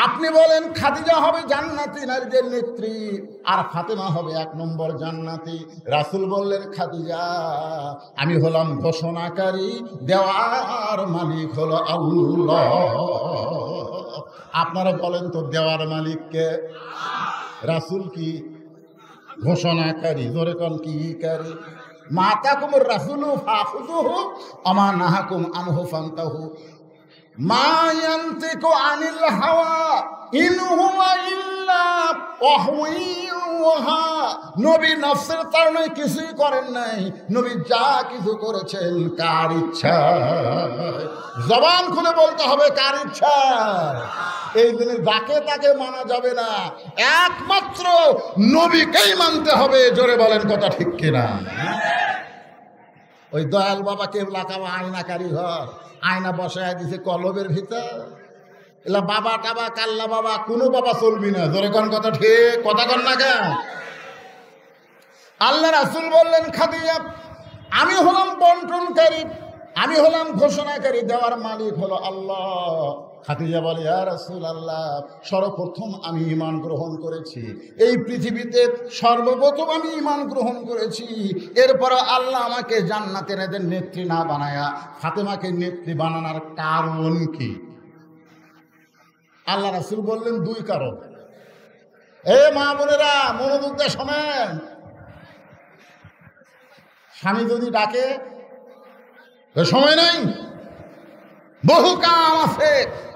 S1: আপনি বলেন খাদিজা হবে জান্নাতি নারীদের নেত্রী, আর ফাতেমা হবে 1 নম্বর জান্নাতি। রাসূল বললেন, খাদিজা, আমি হলাম ঘোষণাকারী, দেওয়ার মালিক হলো আল্লাহ। আপনারা বলেন তো, দেওয়ার মালিক কে? রাসূল কি ঘোষণাকারী? জোরে কোন কি কারি? মাতাকুমুর রাসূলু ফাখুযুহু আমা নাহাকুম আনহু ফান্তাহু মা ইয়ানতিকু আনিল হাওয়া ইন হুয়া ইল্লা ওয়াহয়ুহা। নবী নফসের তাড়নায় কিছুই করেন নাই, নবী যা কিছু করেছেন কার ইচ্ছা। জবান খুলে বলতে হবে, কার ইচ্ছা। এই দিনে যাকে তাকে মানা যাবে না, একমাত্র নবীকেই মানতে হবে। জোরে বলেন কথা ঠিক কিনা? ওই দয়াল বাবা কেবলা কাবা আয়না কারিঘর, আয়না বসায় দিছে কলবের ভিতর। এলা বাবা টাবা কাল্লা বাবা কোনো বাবা চলবি না। জোরে কোন কথা ঠিক, কথা কন না কেন? আল্লাহ রাসূল বললেন, খাদিজা, আমি হলাম বন্টনকারী, আমি হলাম ঘোষণাকারী, দেওয়ার মালিক হলো আল্লাহ। খাদিজা বলে, ইয়া রাসূলুল্লাহ, সর্বপ্রথম আমি ঈমান গ্রহণ করেছি, এই পৃথিবীতে সর্বপ্রথম আমি ঈমান গ্রহণ করেছি। এরপর আল্লাহ আমাকে জান্নাতের এদের নেত্রী না বানায়া ফাতেমাকে নেত্রী বানানোর কারণ কি? আল্লাহ রাসূল বললেন, 2 কারণ। এ মা বোনেরা, মনোযোগ দিয়ে শোনেন। স্বামী যদি ডাকে, সময় নাই, বহু কাম আছে।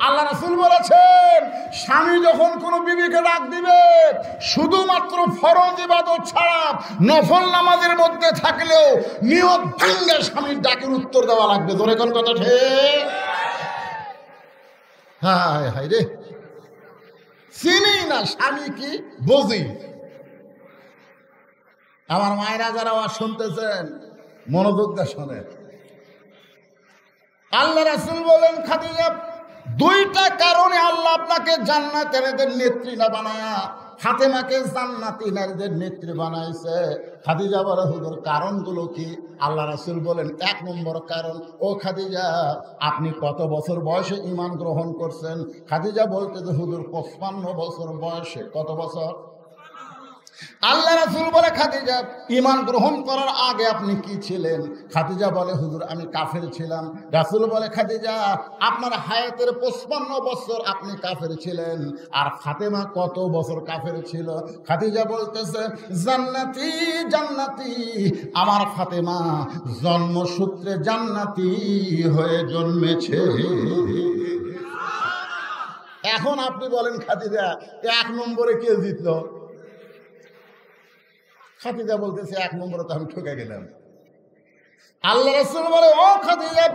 S1: আল্লাহ রাসূল বলেছেন, স্বামী যখন কোনো বিবিকে ডাক দিবে, শুধুমাত্র ফরজ ইবাদত ছাড়া নফল নামাজের মধ্যে থাকলেও নিয়ত ভেঙে স্বামীর ডাকের উত্তর দেওয়া লাগবে। ধরে কোন কথা ঠিক? হায় হায় রে, চিনি না স্বামী কি, বুঝি। আমার মায়েরা যারা আওয়াজ শুনতেছেন, মনোযোগ দিয়ে শোনেন। আল্লাহ রাসূল বলেন, খাদিজা, 2টা কারণে আল্লাহ আপনাকে জান্নাতের নেত্রী না বানায়া ফাতেমাকে জান্নাতি নারীদের নেত্রী বানাইছে। খাদিজা বলে, হুজুর কারণগুলো কি? আল্লাহ রাসূল বলেন, 1 নম্বর কারণ, ও খাদিজা, আপনি কত বছর বয়সে ঈমান গ্রহণ করছেন? খাদিজা বলতে যে, হুজুর 55 বছর বয়সে। কত বছর? আল্লাহ রাসূল বলে, খাদিজা, ঈমান গ্রহণ করার আগে আপনি কি ছিলেন? খাদিজা বলে, হুজুর আমি কাফের ছিলাম। রাসূল বলে, খাদিজা, আপনার হায়াতের 55 বছর আপনি কাফের ছিলেন, আর ফাতেমা কত বছর কাফের ছিল? খাদিজা বলতেছে, জান্নাতি জান্নাতি, আমার ফাতেমা জন্মসূত্রে জান্নাতি হয়ে জন্মেছে। এখন আপনি বলেন, খাদিজা 1 নম্বরে কে জিতলো? খাদিজা বলতেছে, 1 নম্বরে তো আমি ঠকে গেলাম। আল্লাহ রাসূল বলে, ও খাদিজা,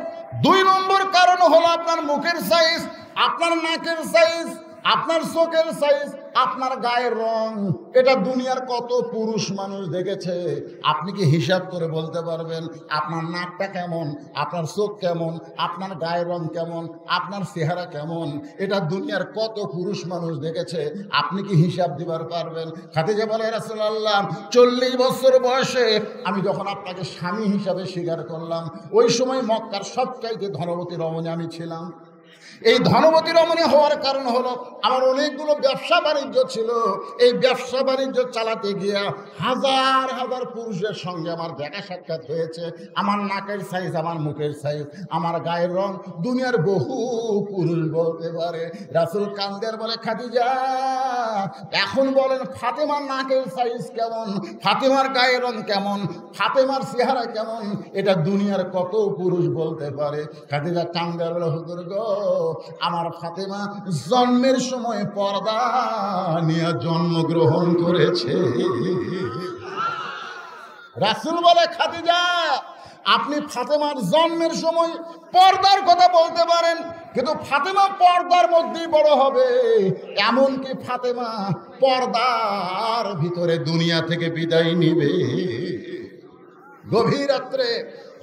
S1: 2 নম্বর কারণ হলো আপনার মুখের সাইজ, আপনার নাকের সাইজ, আপনার চোখের সাইজ, আপনার গায়ের রং। এটা দুনিয়ার কত পুরুষ মানুষ দেখেছে, আপনি কি হিসাব করে বলতে পারবেন আপনার নাকটা কেমন, আপনার চোখ কেমন, আপনার গায়ের রং কেমন, আপনার চেহারা কেমন? এটা দুনিয়ার কত পুরুষ মানুষ দেখেছে, আপনি কি হিসাব দিবার পারবেন? খাদিজা বলে, রাসূলুল্লাহ, 40 বছর বয়সে আমি যখন আপনাকে স্বামী হিসাবে স্বীকার করলাম, ওই সময় মক্কার সবচাইতে ধনবতী রমণী আমি ছিলাম। এই ধনবতী রমণী হওয়ার কারণ হলো আমার অনেকগুলো ব্যবসা বাণিজ্য ছিল। এই ব্যবসা বাণিজ্য চালাতে গিয়ে হাজার হাজার পুরুষের সঙ্গে আমার দেখা সাক্ষাৎ হয়েছে। আমার নাকের সাইজ, আমার মুখের সাইজ, আমার গায়ের রং দুনিয়ার বহু পুরুষ বলতে পারে। রাসূল কান্দের বলে, খাদিজা এখন বলেন ফাতেমার নাকের সাইজ কেমন, ফাতেমার গায়ের রং কেমন, ফাতেমার চেহারা কেমন, এটা দুনিয়ার কত পুরুষ বলতে পারে। খাদিজা কান্দের বলে, হুজুর গো, আমার ফাতেমা জন্মের সময় পর্দা নিয়ে জন্মগ্রহণ করেছে। রাসূল বলে, খাদিজা আপনি ফাতেমার জন্মের সময় পর্দার কথা বলতে পারেন, কিন্তু ফাতেমা পর্দার মধ্যেই বড় হবে। এমনকি ফাতেমা পর্দার ভিতরে দুনিয়া থেকে বিদায় নিবে। গভীর রাত্রে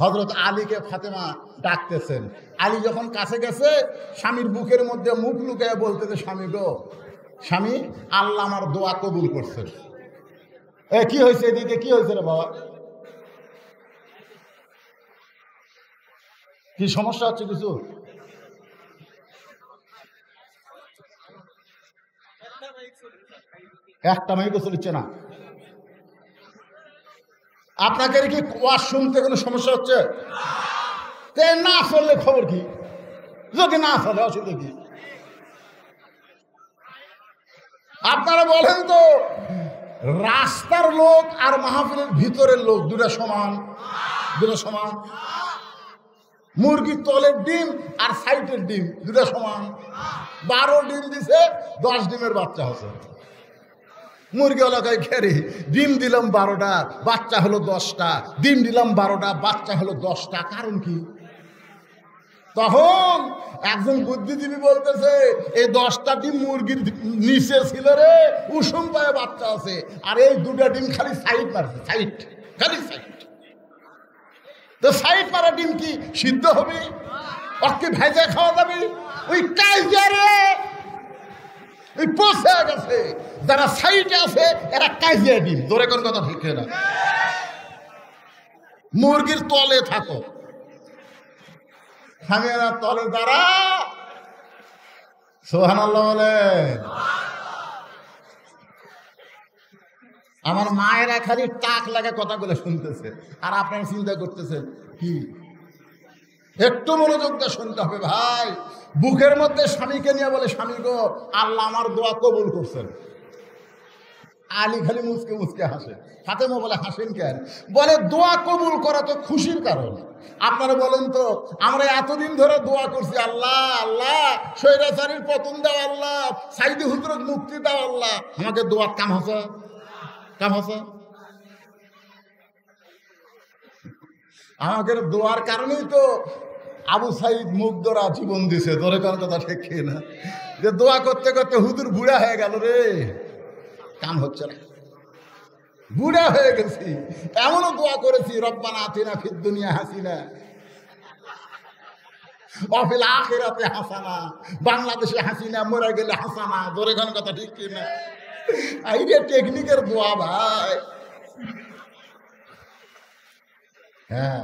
S1: হযরত আলীকে ফাতেমা ডাকতেছেন। আলী যখন কাছে গেছে, স্বামীর বুকের মধ্যে মুখ লুকিয়ে বলতেছে, স্বামী গো, স্বামী আল্লাহ আমার দোয়া কবুল করছেন। কি হয়েছে এদিকে, কি হয়েছে রে বাবা, কি সমস্যা হচ্ছে কিছু? একটা মাইকও চলছে না। আপনাকে কি ওয়াজ শুনতে কোনো সমস্যা হচ্ছে? না চললে খবর কি, যদি না চলে অসুবিধা কি? আপনারা বলেন তো, রাস্তার লোক আর মাহফিলের ভিতরের লোক দুটা সমান? দুটা সমান? মুরগির তলের ডিম আর সাইটের ডিম দুটা সমান? 12 ডিম দিছে, 10 ডিমের বাচ্চা হচ্ছে। মুরগি এলাকায় ঘেরে ডিম দিলাম 12টা, বাচ্চা হলো 10টা, ডিম দিলাম 12টা, বাচ্চা হলো 10টা। কারণ কি? তখন একজন বুদ্ধিজীবী বলতেছে, এই 10টা ডিম মুরগির নিচে ছিল রে, উষুম পায়ে বাচ্চা আছে, আর এই 2টা ডিম খালি সাইড মারছে, সাইড, খালি সাইড। তো সাইড মারা ডিম কি সিদ্ধ হবে? ওকে ভেজে খাওয়া যাবে? ওই কাইজারে ওই পচে গেছে। যারা সাইডে আছে এরা কাইজিয়া ডিম। ধরে কোন কথা ঠিক না? মুরগির তলে থাকো, স্বামীরা তলে দাঁড়া। সুবহানাল্লাহ বলেন। আমার মায়েরা খালি টাক লাগা কথাগুলো শুনতেছে, আর আপনারা চিন্তা করতেছেন কি? একটু মনোযোগ দিয়ে শুনতে হবে ভাই। বুকের মধ্যে স্বামীকে নিয়ে বলে, স্বামী গো, আল্লাহ আমার দোয়া কবুল করছেন। আলী খালি মুচকে মুচকে হাসে। ফাতেমা বলে, হাসেন কেন? বলে, দোয়া কবুল করা তো খুশির কারণ। আপনারা বলেন তো, আমরা এতদিন ধরে দোয়া করছি, আল্লাহ আল্লাহ স্বৈরাচারীর পতন দাও, আল্লাহ সাইদি হুজুরকে মুক্তি দাও, আল্লাহ। আমাকে দোয়া কাম হসা, কাম হসা। আমাদের দোয়ার কারণেই তো আবু সাইদ মুগ্ধরা জীবন দিছে। ধরে কোন কথা ঠিক না? যে দোয়া করতে করতে হুজুর বুড়া হয়ে গেল রে, কাম হচ্ছে না, বুড়া হয়ে গেছি। এমনও দোয়া করেছি, রব্বানা আতিনা ফিদ দুনিয়া হাসিনা ওয়া ফিল আখিরাতি হাসানা, বাংলাদেশে হাসিনা, মরে গেলে হাসানা। ধরে কোন কথা ঠিক না? আইডিয়া টেকনিকের দোয়া ভাই। হ্যাঁ,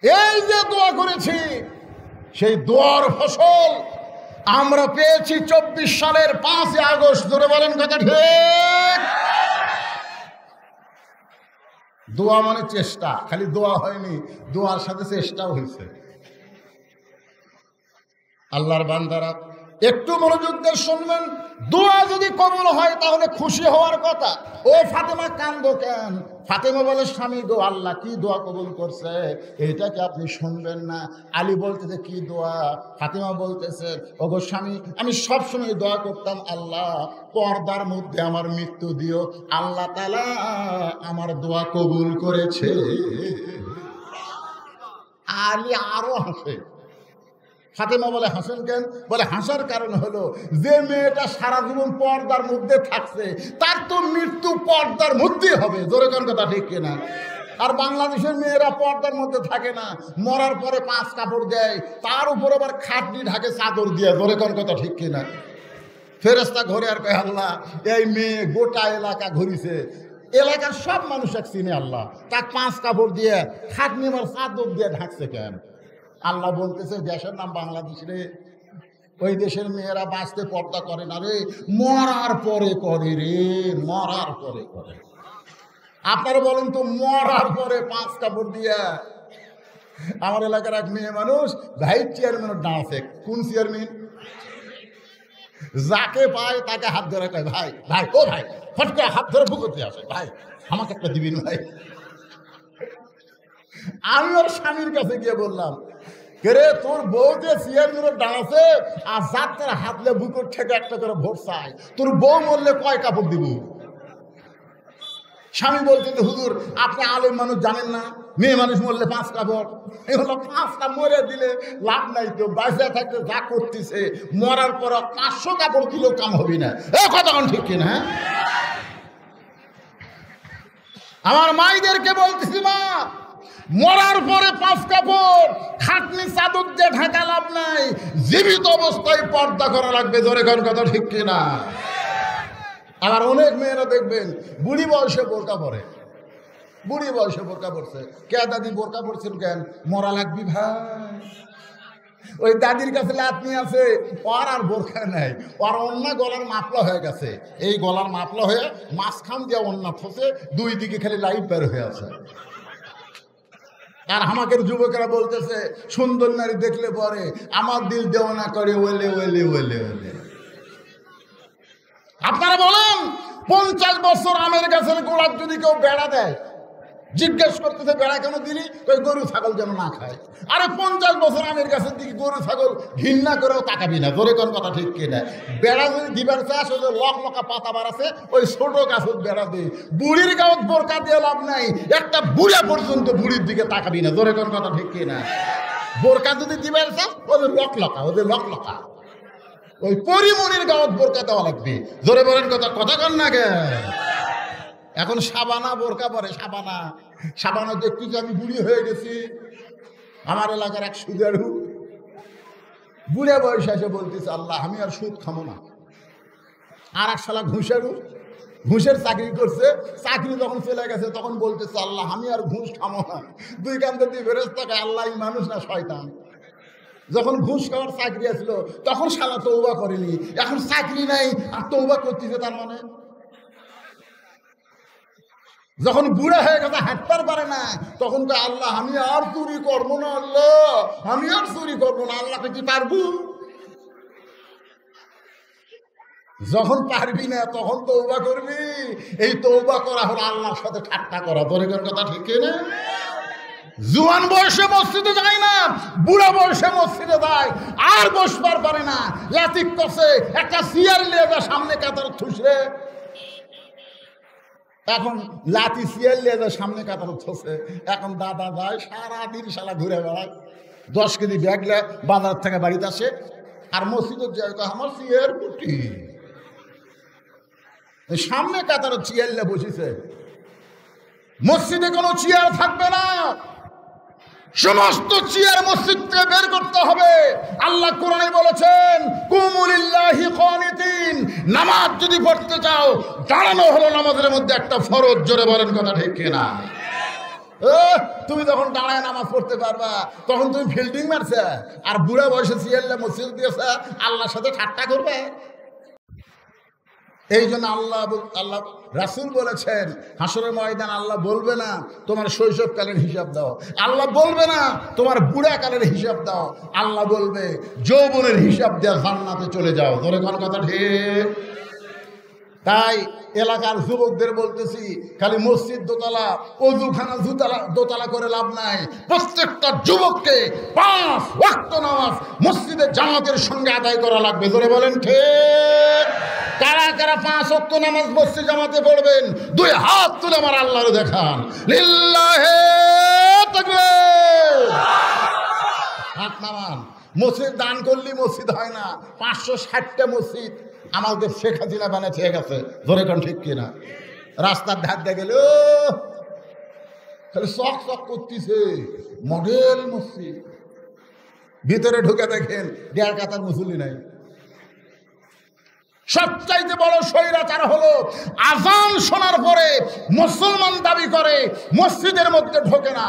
S1: এই যে দোয়া করেছি, সেই দোয়ার ফসল আমরা পেয়েছি 24 সালের 5 আগস্ট। ধরে বলেন কথা ঠিক? দোয়া মানে চেষ্টা, খালি দোয়া হয়নি, দোয়ার সাথে চেষ্টাও হয়েছে। আল্লাহর বান্দারা একটু মনোযোগ দিয়ে শুনবেন। দোয়া যদি কবুল হয় তাহলে খুশি হওয়ার কথা। ও ফাতেমা কান্দো কেন? ফাতেমা বলে, স্বামী গো, আল্লাহ কি দোয়া কবুল করছে, এটা কি আপনি শুনবেন না? আলী বলতেছে, কি দোয়া? ফাতেমা বলতেছে, ও গো স্বামী, আমি সবসময় দোয়া করতাম, আল্লাহ পর্দার মধ্যে আমার মৃত্যু দিও। আল্লাহ তাআলা আমার দোয়া কবুল করেছে। আলী আরো হাসে। ফাতেমা বলে, হাসেন কেন? বলে, হাসার কারণ হলো, যে মেয়েটা সারা জীবন পর্দার মধ্যে থাকছে, তার তো মৃত্যু পর্দার মধ্যেই হবে। জোরে কোন কথা ঠিক কিনা? আর বাংলাদেশের মেয়েরা পর্দার মধ্যে থাকে না, মরার পরে 5 কাপড় দেয়, তার উপর আবার খাটনি ঢাকে চাদর দিয়ে। জোরে কোন কথা ঠিক কিনা? ফেরেশতা ঘরে আর কয়, আল্লাহ এই মেয়ে গোটা এলাকা ঘুরিছে, এলাকার সব মানুষ এক চিনে, আল্লাহ তাকে 5 কাপড় দিয়ে খাটনি আমার চাদর দিয়ে ঢাকছে কেন? আল্লাহ বলতেছে দেশের নাম বাংলাদেশ রে, ওই দেশের মেয়েরা বাঁচতে পর্দা করে না রে, মরার পরে করে রে, মরার পরে করে। আপনারা বলেন তো, মরার পরে 5 কাপড় দিয়া। আমার এলাকার এক মেয়ে মানুষ ভাইস চেয়ারম্যানের দাঁড়াচ্ছে। কোন চেয়ারম্যান? যাকে পায় তাকে হাত ধরে কয় ভাই ভাই, ও ভাই, ফট করে হাত ধরে বুকতে আসে, ভাই আমাকে একটা দিবিন ভাই। আমি ওর স্বামীর কাছে গিয়ে বললাম, রে তোর বউ যে চেয়ারম্যানের দাঁড়াচ্ছে আর যাত্রার হাতলে বুকুর থেকে একটা করে ভোট চাই, তোর বউ মরলে কয় কাপড় দিব? স্বামী বলছে, হুজুর আপনি আলেম মানুষ জানেন না, মেয়ে মানুষ মরলে 5 কাপড়। এগুলো 5টা মরে দিলে লাভ নাই তো, বাঁচা থাকতে যা করতেছে, মরার পর 500 কাপড় দিলেও কাম হবে না। এ কতক্ষণ ঠিক কিনা? হ্যাঁ, আমার মাইদেরকে বলতেছি, মা মরার পরে 5 কাপড় খাটনি চাদর দিয়ে ঢাকা লাভ নাই, জীবিত অবস্থায় পর্দা করা লাগবে। ধরে কোন কথা ঠিক কিনা? আবার অনেক মেয়েরা দেখবেন বুড়ি বয়সে বোরকা পরে, বুড়ি বয়সে বোরকা পড়ছে। কে দাদি বোরকা পড়ছেন কেন? মরা লাগবি ভাই। ওই দাদির কাছে লাতনি আছে, ওর আর বোরকা নাই, ওর অন্য গলার মাপলা হয়ে গেছে। এই গলার মাপলা হয়ে মাঝখান দিয়ে অন্য ফসে, 2 দিকে খালি লাইট বের হয়ে আছে। আর আমাদের যুবকেরা বলতেছে সুন্দর নারী দেখলে পরে আমার দিল দেওয়ানা করে, ওলে ওলে ওলে ওলে। আপনারা বলেন 50 বছর আমের গাছের গোড়ার যদি কেউ বেড়া দেয়, জিজ্ঞেস করতেছে বেড়া কেন দিলি? ওই গরু ছাগল যেন না খায়। আরে 50 বছর আমের গাছের দিকে গরু ছাগল ঘৃণা করেও তাকাবি না। ধরে কোন কথা ঠিক কিনা? বেড়া যদি দিবার চাষ, ওই লক লকা পাতা বাড়াছে, ওই ছোট গাছের বেড়া দিয়ে। বুড়ির গাঁত বোরকা দিয়ে লাভ নাই, একটা বুড়া পর্যন্ত বুড়ির দিকে তাকাবি না। ধরে কোন কথা ঠিক কিনা? বোরকা যদি দিবার চাষ, ওদের লক লকা, ওদের লক লকা, ওই পরিমণির গাঁত বোরকা দেওয়া লাগবে। ধরে বলেন কথা, কথা কন না কে? এখন সাবানা বোরকা পরে, সাবানা, সাবানা দেখতেছি আমি বুড়ি হয়ে গেছি। আমার এলাকার এক সুদারু বুড়ে বয়সে এসে বলতেছে, আল্লাহ আমি আর সুদ খাবো না। আর এক শালা ঘুষেরু, ঘুষের চাকরি করছে, চাকরি যখন চলে গেছে তখন বলতেছে, আল্লাহ আমি আর ঘুষ খাবো না। 2 কান্দে দিয়ে ফেরেশতা কয়, আল্লাহ মানুষ না শয়তান। যখন ঘুষ খাওয়ার চাকরি আসছিল তখন শালা তওবা করেনি, এখন চাকরি নাই আর তওবা করতেছে। তার মানে যখন বুড়া হয়ে গেছে, হাঁটতে পারে না, তখন তো আল্লাহ আমি আর চুরি করবো না, আল্লাহ আমি আর চুরি করবো না। আল্লাহকে কি পারবো? যখন পারবি না তখন তওবা করবি। এই তওবা করা হলো আল্লাহর সাথে ঠাট্টা করা। দরিদ্রের কথা ঠিক না? জুয়ান বয়সে মসজিদে যায় না, বুড়া বয়সে মসজিদে যায়, আর বসবার পারে না, লাতিক করছে, একটা চেয়ার নিয়ে যা সামনে কাতার থুসরে। এখন লাতি চেয়ার নিয়ে যায় সামনে কাতার থুসে। এখন দাদা যায় সারাদিন শালা ঘুরে বেড়ায়, 10 কেজি ব্যাগ বাজার থেকে বাড়িতে আসে, আর মসজিদের যায় আমার চেয়ার কুটি। সামনে কাতার চেয়ার নিয়ে বসেছে, মসজিদে কোনো চেয়ার থাকবে না, সমস্ত চেয়ার মসজিদ থেকে বের করতে হবে। আল্লাহ কোরআনে বলেছেন, কুমু লিল্লাহি কানিতিন, নামাজ যদি পড়তে চাও দাঁড়ানো হলো নামাজের মধ্যে একটা ফরজ। জোরে বলেন কথা ঠিক কিনা? তুমি যখন দাঁড়ায় নামাজ পড়তে পারবা তখন তুমি ফিল্ডিং মারছে, আর বুড়া বয়সে চেয়ারলে মসজিদ দিয়েছে, আল্লাহর সাথে ঠাট্টা করবে। এই জন্য আল্লাহ রাসূল বলেছেন, হাসরের ময়দান আল্লাহ বলবে না তোমার শৈশবকালের হিসাব দাও, আল্লাহ বলবে না তোমার বুড়াকালের হিসাব দাও, আল্লাহ বলবে যৌবনের হিসাব দেওয়া জান্নাতে চলে যাও। ধরে কোন কথা ঠিক? তাই এলাকার যুবকদের বলতেছি, খালি মসজিদ দোতলা, অজুখানা দোতলা করে লাভ নাই। প্রত্যেকটা যুবককে 5 ওয়াক্ত নামাজ মসজিদের জামাতের সঙ্গে আদায় করা লাগবে। ধরে বলেন ঠিক? কারা কারা 5 ওয়াক্ত নামাজ মসজিদ জামাতে পড়বেন? 2 হাত তুলে আমার আল্লাহর দেখান। লিল্লাহে তাকবীর। হাত নামান। মসজিদ দান করলে মসজিদ হয় না, 560টা মসজিদ আমাদের শেখ হাসিনা বানিয়ে ঠিক আছে। ধরে কোন ঠিক কিনা? রাস্তার ধার দিয়ে গেল খালি চক চক করতেছে, মডেল মসজিদ। ভিতরে ঢুকে দেখেন 1.5 কাতার মুসল্লি নাই। সবচাইতে বড় স্বৈরাচার হলো আজান শোনার পরে মুসলমান দাবি করে মসজিদের মধ্যে ঢোকে না।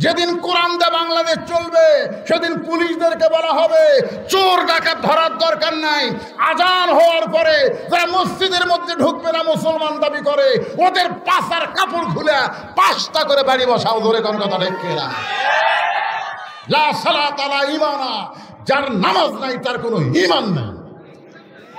S1: যেদিন কোরআন দিয়ে বাংলাদেশ চলবে সেদিন পুলিশদেরকে বলা হবে চোর ডাকাত ধরার দরকার নাই, আজান হওয়ার পরে যারা মসজিদের মধ্যে ঢুকবে না মুসলমান দাবি করে ওদের পাশার কাপড় খুলে 5টা করে বাড়ি বসাও। ধরে কোন কথা দেখে না, লা সালাত আলা ঈমানা, যার নামাজ নাই তার কোনো ঈমান নাই।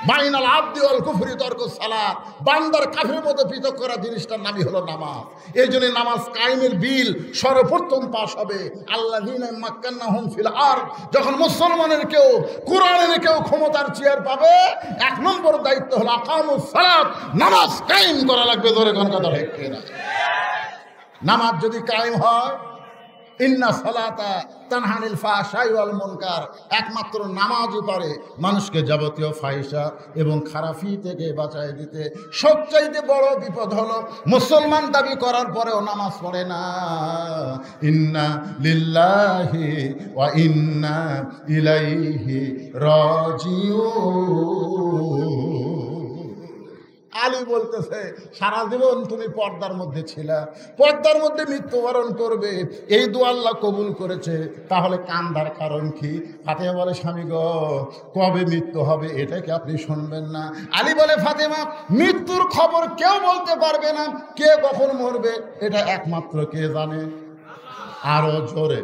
S1: বাইনাল আবদি ওয়াল কুফরি তারকুস সালাত, বান্দার কাফের মধ্যে পৃথক করা জিনিসটার নামই হলো নামাজ। এই জন্য নামাজ কায়েমের বিল সর্বপ্রথম পাশ হবে। আল্লাযীনা মাক্কান্নাহুম ফিল আরদ, যখন মুসলমানের কেউ কোরআনের কেউ ক্ষমতার চেয়ার পাবে 1 নম্বর দায়িত্ব হলো আকামুস সালাত, নামাজ কায়েম করা লাগবে। ধরে কোন কথা ঠিক না, নামাজ যদি কায়েম হয়, ইন্না সালাতা তানহা আনিল ফাহশাই ওয়াল মুনকার, একমাত্র নামাজই পারে মানুষকে যাবতীয় ফাহিশা এবং খারাপি থেকে বাঁচায় দিতে। সবচাইতে বড় বিপদ হলো মুসলমান দাবি করার পরেও নামাজ পড়ে না। ইন্না লিল্লাহি ওয়া ইন্না ইলাইহি রাজিউন। আলী বলতেছে সারা জীবন তুমি পর্দার মধ্যে ছিলা, পর্দার মধ্যে মৃত্যুবরণ করবে, এই দোয়া আল্লাহ কবুল করেছে, তাহলে কান্দার কারণ কি? ফাতেমা বলে স্বামী গো, কবে মৃত্যু হবে এটা কি আপনি শুনবেন না? আলী বলে ফাতেমা, মৃত্যুর খবর কেউ বলতে পারবে না, কে কখন মরবে এটা একমাত্র কে জানে। আরো জোরে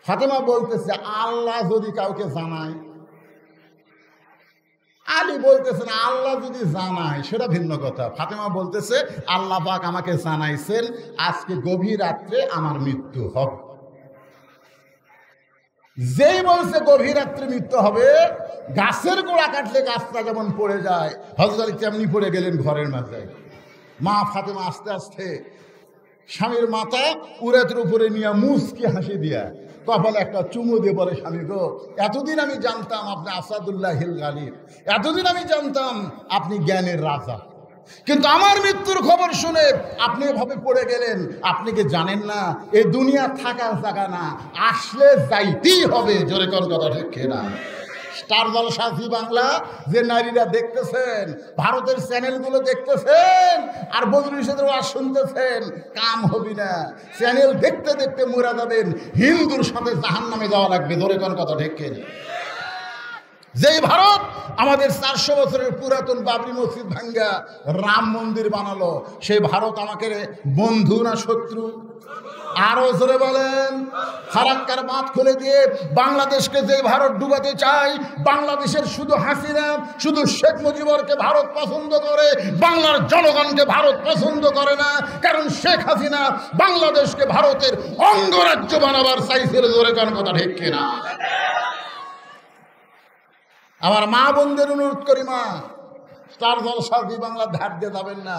S1: ফাতেমা বলতেছে আল্লাহ যদি কাউকে জানায়। আলী বলতেছেন আল্লাহ যদি জানায় সেটা ভিন্ন কথা। ফাতেমা বলতেছে আল্লাহ পাক আমাকে জানাইছেন আজকে গভীর রাত্রে আমার মৃত্যু হবে। যেই বলছে গভীর রাত্রে মৃত্যু হবে, গাছের গোড়া কাটলে গাছটা যেমন পড়ে যায়, হযরত আলী তেমনি পড়ে গেলেন ঘরের মাঝে। মা ফাতেমা আস্তে আস্তে স্বামীর মাথা উরাতের উপরে নিয়ে মুচকি হাসি দিয়া কপালে একটা চুমু দিয়ে বলে স্বামী গো, এতদিন আমি জানতাম আপনি আসাদুল্লাহিল গালিব, এতদিন আমি জানতাম আপনি জ্ঞানের রাজা, কিন্তু আমার মৃত্যুর খবর শুনে আপনি এভাবে পড়ে গেলেন। আপনি কি জানেন না এই দুনিয়া থাকার জায়গা না, আসলে যাইতেই হবে। জোরে কোন কথা ঠিক না? স্টার জলসা জি বাংলা যে নারীরা দেখতেছেন, ভারতের চ্যানেলগুলো দেখতেছেন আর বজরুলের ওয়াজ শুনতেছেন, কাম হবি না। চ্যানেল দেখতে দেখতে মরা যাবেন, হিন্দুর সাথে জাহান্নামে যাওয়া লাগবে। ধরে কোন কথা ঠিক না? যেই ভারত আমাদের 400 বছরের পুরাতন বাবরি মসজিদ ভাঙ্গা রাম মন্দির বানালো, সেই ভারত আমাকে বন্ধু না শত্রু? আরো জোরে বলেন। ফারাক্কার বাঁধ খুলে দিয়ে বাংলাদেশকে যে ভারত ডুবাতে চায়, বাংলাদেশের শুধু হাসিনা, শুধু শেখ মুজিবরকে ভারত পছন্দ করে, বাংলার জনগণকে ভারত পছন্দ করে না। কারণ শেখ হাসিনা বাংলাদেশকে ভারতের অঙ্গরাজ্য বানাবার চাইছিল। জোরে কোন কথা ঠিক কিনা? আমার মা বোনদের অনুরোধ করি, মা স্টার জলসা জি বাংলা ধার দিয়ে যাবেন না,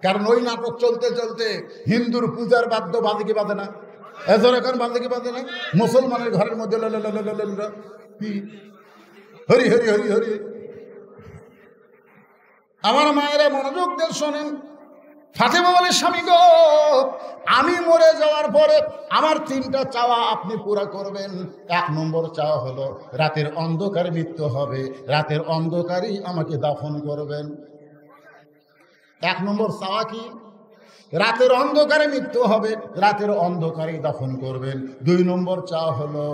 S1: কারণ ওই নাটক চলতে চলতে হিন্দুর পূজার বাদ্য বাজে কি বাজে না? এজোর এখন বাজে কি বাজে না? মুসলমানের ঘরের মধ্যে হরি হরি হরি হরি। আমার মায়েরা মনোযোগ দিয়ে শোনেন। ফাতেমা বলে স্বামী গো, আমি মরে যাওয়ার পরে আমার 3টা চাওয়া আপনি পুরা করবেন। 1 নম্বর চাওয়া হলো রাতের অন্ধকারে মৃত্যু হবে, রাতের অন্ধকারেই আমাকে দাফন করবেন। 1 নম্বর চাওয়া কি? রাতের অন্ধকারে মৃত্যু হবে, রাতের অন্ধকারেই দাফন করবেন। 2 নম্বর চাওয়া হলো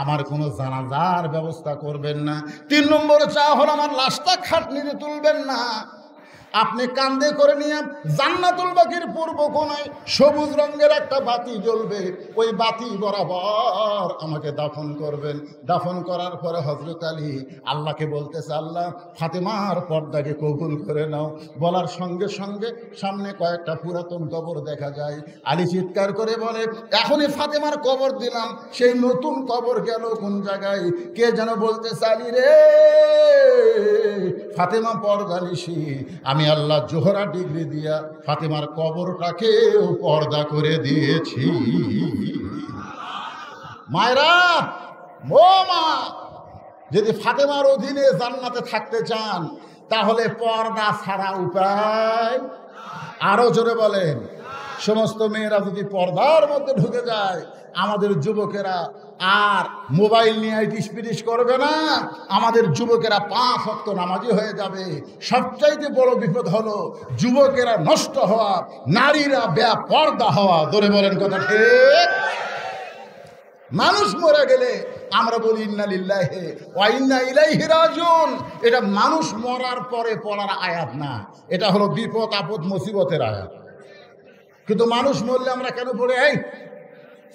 S1: আমার কোনো জানাজার ব্যবস্থা করবেন না। 3 নম্বর চাওয়া হলো আমার লাশটা খাটনিতে তুলবেন না, আপনি কান্দে করে নিয়ে জান্নাতুল বাকির পূর্ব কোণায় সবুজ রঙের একটা বাতি জ্বলবে, ওই বাতি বরাবর আমাকে দাফন করবেন। দাফন করার পরে হযরত আলী আল্লাহকে বলতেছে, আল্লাহ ফাতেমার পর্দাকে কবুল করে নাও। বলার সঙ্গে সঙ্গে সামনে কয়েকটা পুরাতন কবর দেখা যায়। আলী চিৎকার করে বলে, এখনই ফাতেমার কবর দিলাম, সেই নতুন কবর গেল কোন জায়গায়? কে যেন বলতেছে, আলী রে ফাতেমা পর্দা নিশি, আমি আল্লাহ জোহরা ডিগ্রি দিয়া ফাতেমার কবরটাকেও পর্দা করে দিয়েছি। মায়েরা, ও মা, যদি ফাতেমার অধীনে জান্নাতে থাকতে চান তাহলে পর্দা ছাড়া উপায়। আরো জোরে বলেন। সমস্ত মেয়েরা যদি পর্দার মধ্যে ঢুকে যায়, আমাদের যুবকেরা আর মোবাইল নিয়ে ইটিস পিটিস করবে না, আমাদের যুবকেরা 5 ওয়াক্ত নামাজি হয়ে যাবে। সবচাইতে বড় বিপদ হলো যুবকেরা নষ্ট হওয়া, নারীরা বেপরদা হওয়া। ধরে বলেন কথা ঠিক? মানুষ মরে গেলে আমরা বলি ইন্না লিল্লাহি ওয়া ইন্না ইলাইহি রাজিউন। এটা মানুষ মরার পরে পড়ার আয়াত না, এটা হলো বিপদ আপদ মুসিবতের আয়াত। কিন্তু মানুষ মরলে আমরা কেন পড়ে? এই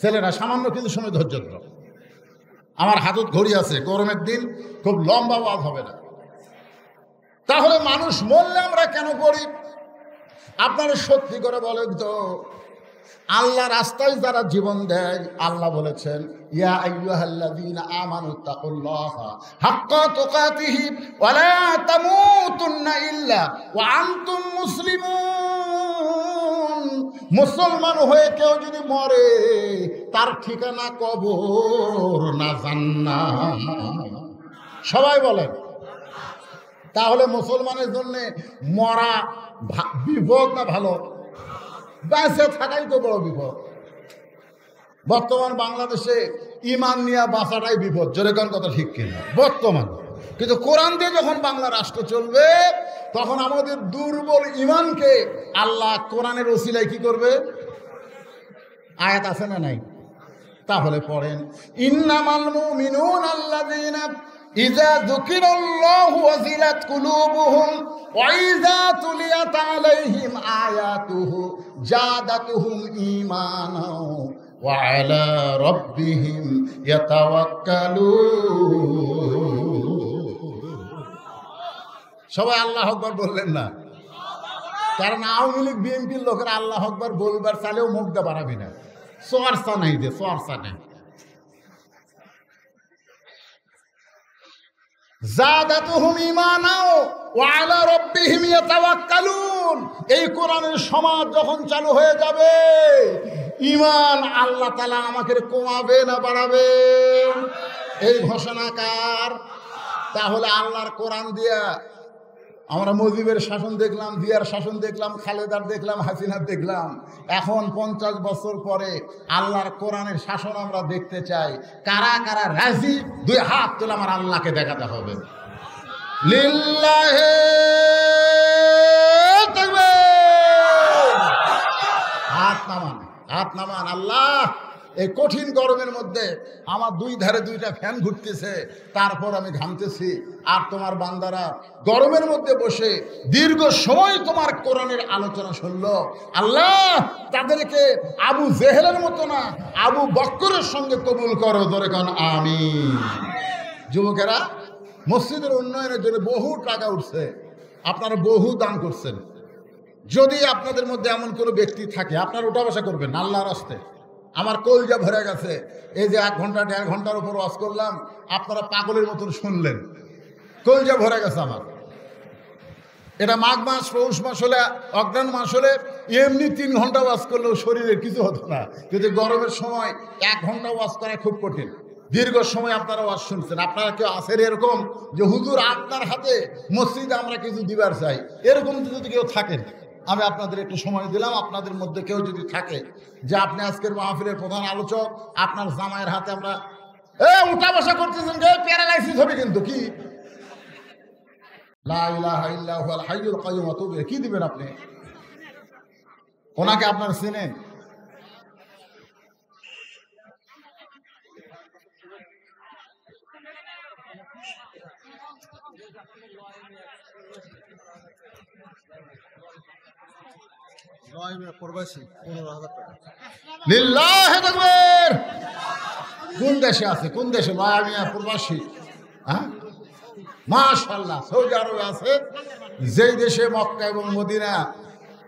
S1: ছেলেরা সামান্য কিছু সময় ধৈর্য ধরো, আমার হাতত ঘড়ি আছে, গরমের দিন খুব লম্বা ওয়াজ হবে না। তাহলে মানুষ মরলে আমরা কেন পড়ি? আপনারা সত্যি করে বলেন তো, আল্লাহ রাস্তায় যারা জীবন দেয়, আল্লাহ বলেছেন ইয়া আইয়ুহাল্লাযীনা আমানুত্তাকুল্লাহা হাক্কা তুকাতিহি ওয়া লা তামুতুন্না ইল্লা ওয়া আনতুম মুসলিমুন। মুসলমান হয়ে কেউ যদি মরে, তার ঠিকানা কবর না জান্নাত। সবাই বলেন। তাহলে মুসলমানের জন্য মরা বিপদ না ভালো? বেঁচে থাকাই তো বড় বিপদ। বর্তমান বাংলাদেশে ইমান নিয়ে বাঁচাটাই বিপদ। জোরে কোন কথা ঠিক কিনা? বর্তমান কিন্তু কোরআন দিয়ে যখন বাংলা রাষ্ট্র চলবে, তখন আমাদের দুর্বল ইমানকে আল্লাহ কোরআনের ওসিলায় কি করবে? আয়াত আছে না নাই? তাহলে পড়েন, ইন্নামাল মুমিনুনা আল্লাযীনা ইযা যুকিরাল্লাহু ওয়াজিলাত কুলুবুহুম ওয়া ইযা তুলিয়াত আলাইহিম আয়াতুহু জাদাতুহুম ঈমানা ওয়া আলা রাব্বিহিম ইয়াতাওয়াক্কালুন। সবাই আল্লাহু আকবার বললেন না? কারণ আওয়ামী লীগ বিএনপির লোকেরা আল্লাহু আকবার বলবার চালেও মুখটা বাড়াবি না, চর্চা নাই, যে চর্চা নেই। জাদাতুহুম ঈমানা ওয়া আলা রাব্বিহিম ইয়াতাওয়াক্কালুন। এই কোরআনের সমাজ যখন চালু হয়ে যাবে, ঈমান আল্লাহ তাআলা আমাকে কমাবে না বাড়াবে? এই ঘোষণা কার? তাহলে আল্লাহর কোরআন দিয়া আমরা মুজিবের শাসন দেখলাম, জিয়ার শাসন দেখলাম, খালেদার দেখলাম, হাসিনার দেখলাম। এখন 50 বছর পরে আল্লাহর কোরআনের শাসন আমরা দেখতে চাই। কারা কারা রাজি? 2 হাত তুলে আমার আল্লাহকে দেখাতে হবে। লিল্লাহি তাকবীর। হাত নামান, হাত নামান। আল্লাহ, এই কঠিন গরমের মধ্যে আমার 2 ধারে 2টা ফ্যান ঘুরতেছে, তারপর আমি ঘামতেছি, আর তোমার বান্দারা গরমের মধ্যে বসে দীর্ঘ সময় তোমার কোরআনের আলোচনা শুনলো। আল্লাহ, তাদেরকে আবু জেহেলের মতো না, আবু বকরের সঙ্গে কবুল করো। ধরে কোন আমিন। যুবকেরা, মসজিদের উন্নয়নের জন্য বহু টাকা উঠছে, আপনারা বহু দান করছেন। যদি আপনাদের মধ্যে এমন কোনো ব্যক্তি থাকে, আপনারা উঠা বসা করবেন আল্লাহর রাস্তায়। আমার কলজা ভরে গেছে। এই যে 1 ঘন্টা 1.5 ঘন্টার উপর ওয়াজ করলাম, আপনারা পাগলের মতন শুনলেন, কলজা ভরে গেছে আমার। এটা মাঘ মাস, পৌষ মাস হলে, অগ্রহায়ণ মাস হলে এমনি 3 ঘন্টা ওয়াজ করলেও শরীরের কিছু হতো না। কিন্তু গরমের সময় 1 ঘন্টা ওয়াজ করা খুব কঠিন। দীর্ঘ সময় আপনারা ওয়াজ শুনছেন। আপনারা কেউ আছেন এরকম যে হুজুর আপনার হাতে মসজিদে আমরা কিছু দিবার চাই, এরকম যদি কেউ থাকেন, আমি আপনাদের একটু সময় দিলাম। আপনাদের মধ্যে কেউ যদি থাকে যে আপনি আজকের মাহফিলের প্রধান আলোচক, আপনার জামাইয়ের হাতে আমরা উঠা বসা করতেছেন, প্যারালাইসিস হবে কিন্তু। কি লা ইলাহা ইল্লা হুয়াল হাইয়ুল কাইয়ুম ওয়া তুবু ইলাইহি, কি দিবেন আপনি? ওনাকে আপনার চিনেন? লিল্লাহি তাকবীর। কোন দেশে আছে? কোন দেশে? লয়া প্রবাসী। হ্যাঁ, মাশাআল্লাহ, সৌদি আরবে আছে। যেই দেশে মক্কা এবং মদিনা,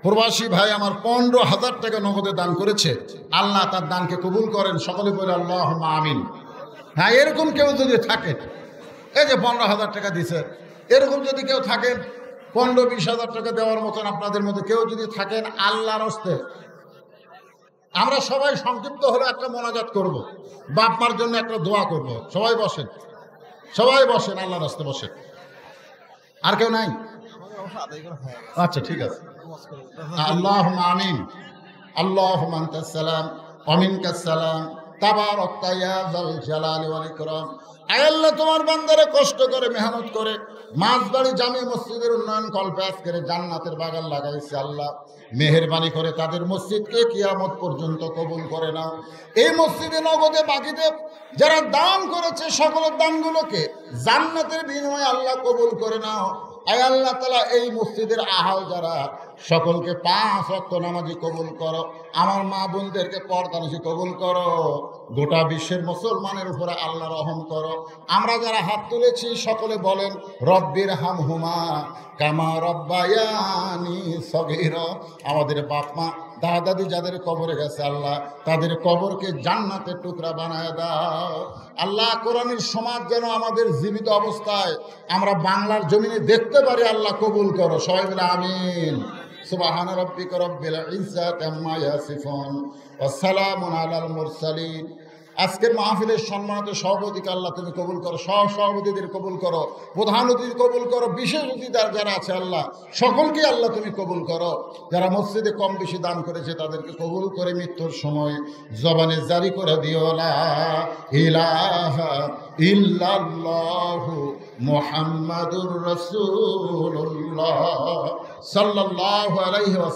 S1: প্রবাসী ভাই আমার 15,000 টাকা নগদে দান করেছে। আল্লাহ তার দানকে কবুল করেন। সকলে বলে আল্লাহুম্মা আমিন। হ্যাঁ, এরকম কেউ যদি থাকে, এই যে 15,000 টাকা দিছে, এরকম যদি কেউ থাকেন, 15-20 হাজার টাকা দেওয়ার মতন আপনাদের মধ্যে কেউ যদি থাকেন, আল্লাহর হস্তে আমরা সবাই সংক্ষিপ্ত হলে একটা মোনাজাত করব, বাপ মার জন্য একটা দোয়া করব। সবাই বসেন, সবাই বসেন, আল্লাহর হস্তে বসেন। আর কেউ নাই? আচ্ছা, ঠিক আছে। আল্লাহুম্মা আমিন। আল্লাহুম্মা আনতাস সালাম ওয়া মিনকাস সালাম তাবারাকতা ইয়া যাল জালালি ওয়াল ইকরাম। আয় আল্লাহ, তোমার বান্দারা কষ্ট করে মেহনত করে মাঝবাড়ি জামি মসজিদের উন্নয়ন কল্পে আজকের জান্নাতের বাগান লাগাইছে। আল্লাহ মেহেরবানি করে তাদের মসজিদকে কিয়ামত পর্যন্ত কবুল করে নাও। এই মসজিদে নগদে বাকিতে যারা দান করেছে সকলের দানগুলোকে জান্নাতের বিনিময়ে আল্লাহ কবুল করে নাও। আয় আল্লাহ তাআলা, এই মসজিদের আহাল যারা সকলকে 5 ওয়াক্ত নামাজি কবুল করো। আমার মা বোনদেরকে পর্দানিশী কবুল করো। গোটা বিশ্বের মুসলমানের উপরে আল্লাহ রহম করো। আমরা যারা হাত তুলেছি সকলে বলেন রব্বির হামহুমা কামা রব্বায়ানি সগীরা। আমাদের বাপ মা দাদা দাদি যাদের কবরে গেছে আল্লাহ তাদের কবরকে জান্নাতের টুকরা বানায় দাও। আল্লাহ কোরআনের সমাজ যেন আমাদের জীবিত অবস্থায় আমরা বাংলার জমিনে দেখতে পারি, আল্লাহ কবুল করো। সবাই বলে আমিন। সুবহান রাব্বিকা রাব্বিল ইজ্জাতি আম্মা ইয়াসিফুন ওয়া সালামুন আলাল মুরসালিন। আজকের মাহফিলের সম্মানিত সভাপতিকে আল্লাহ তুমি কবুল করো, সহ সভাপতিদের কবুল করো, প্রধান অতিথি কবুল করো, বিশেষ অতিথিদার যারা আছে আল্লাহ সকলকে আল্লাহ তুমি কবুল করো। যারা মসজিদে কম বেশি দান করেছে তাদেরকে কবুল করে মৃত্যুর সময় জবানে জারি করে দিও লা ইলাহা ইল্লাল্লাহু মুহাম্মাদুর রাসূলুল্লাহ সাল্লাল্লাহু আলাইহি ওয়াসাল্লাম।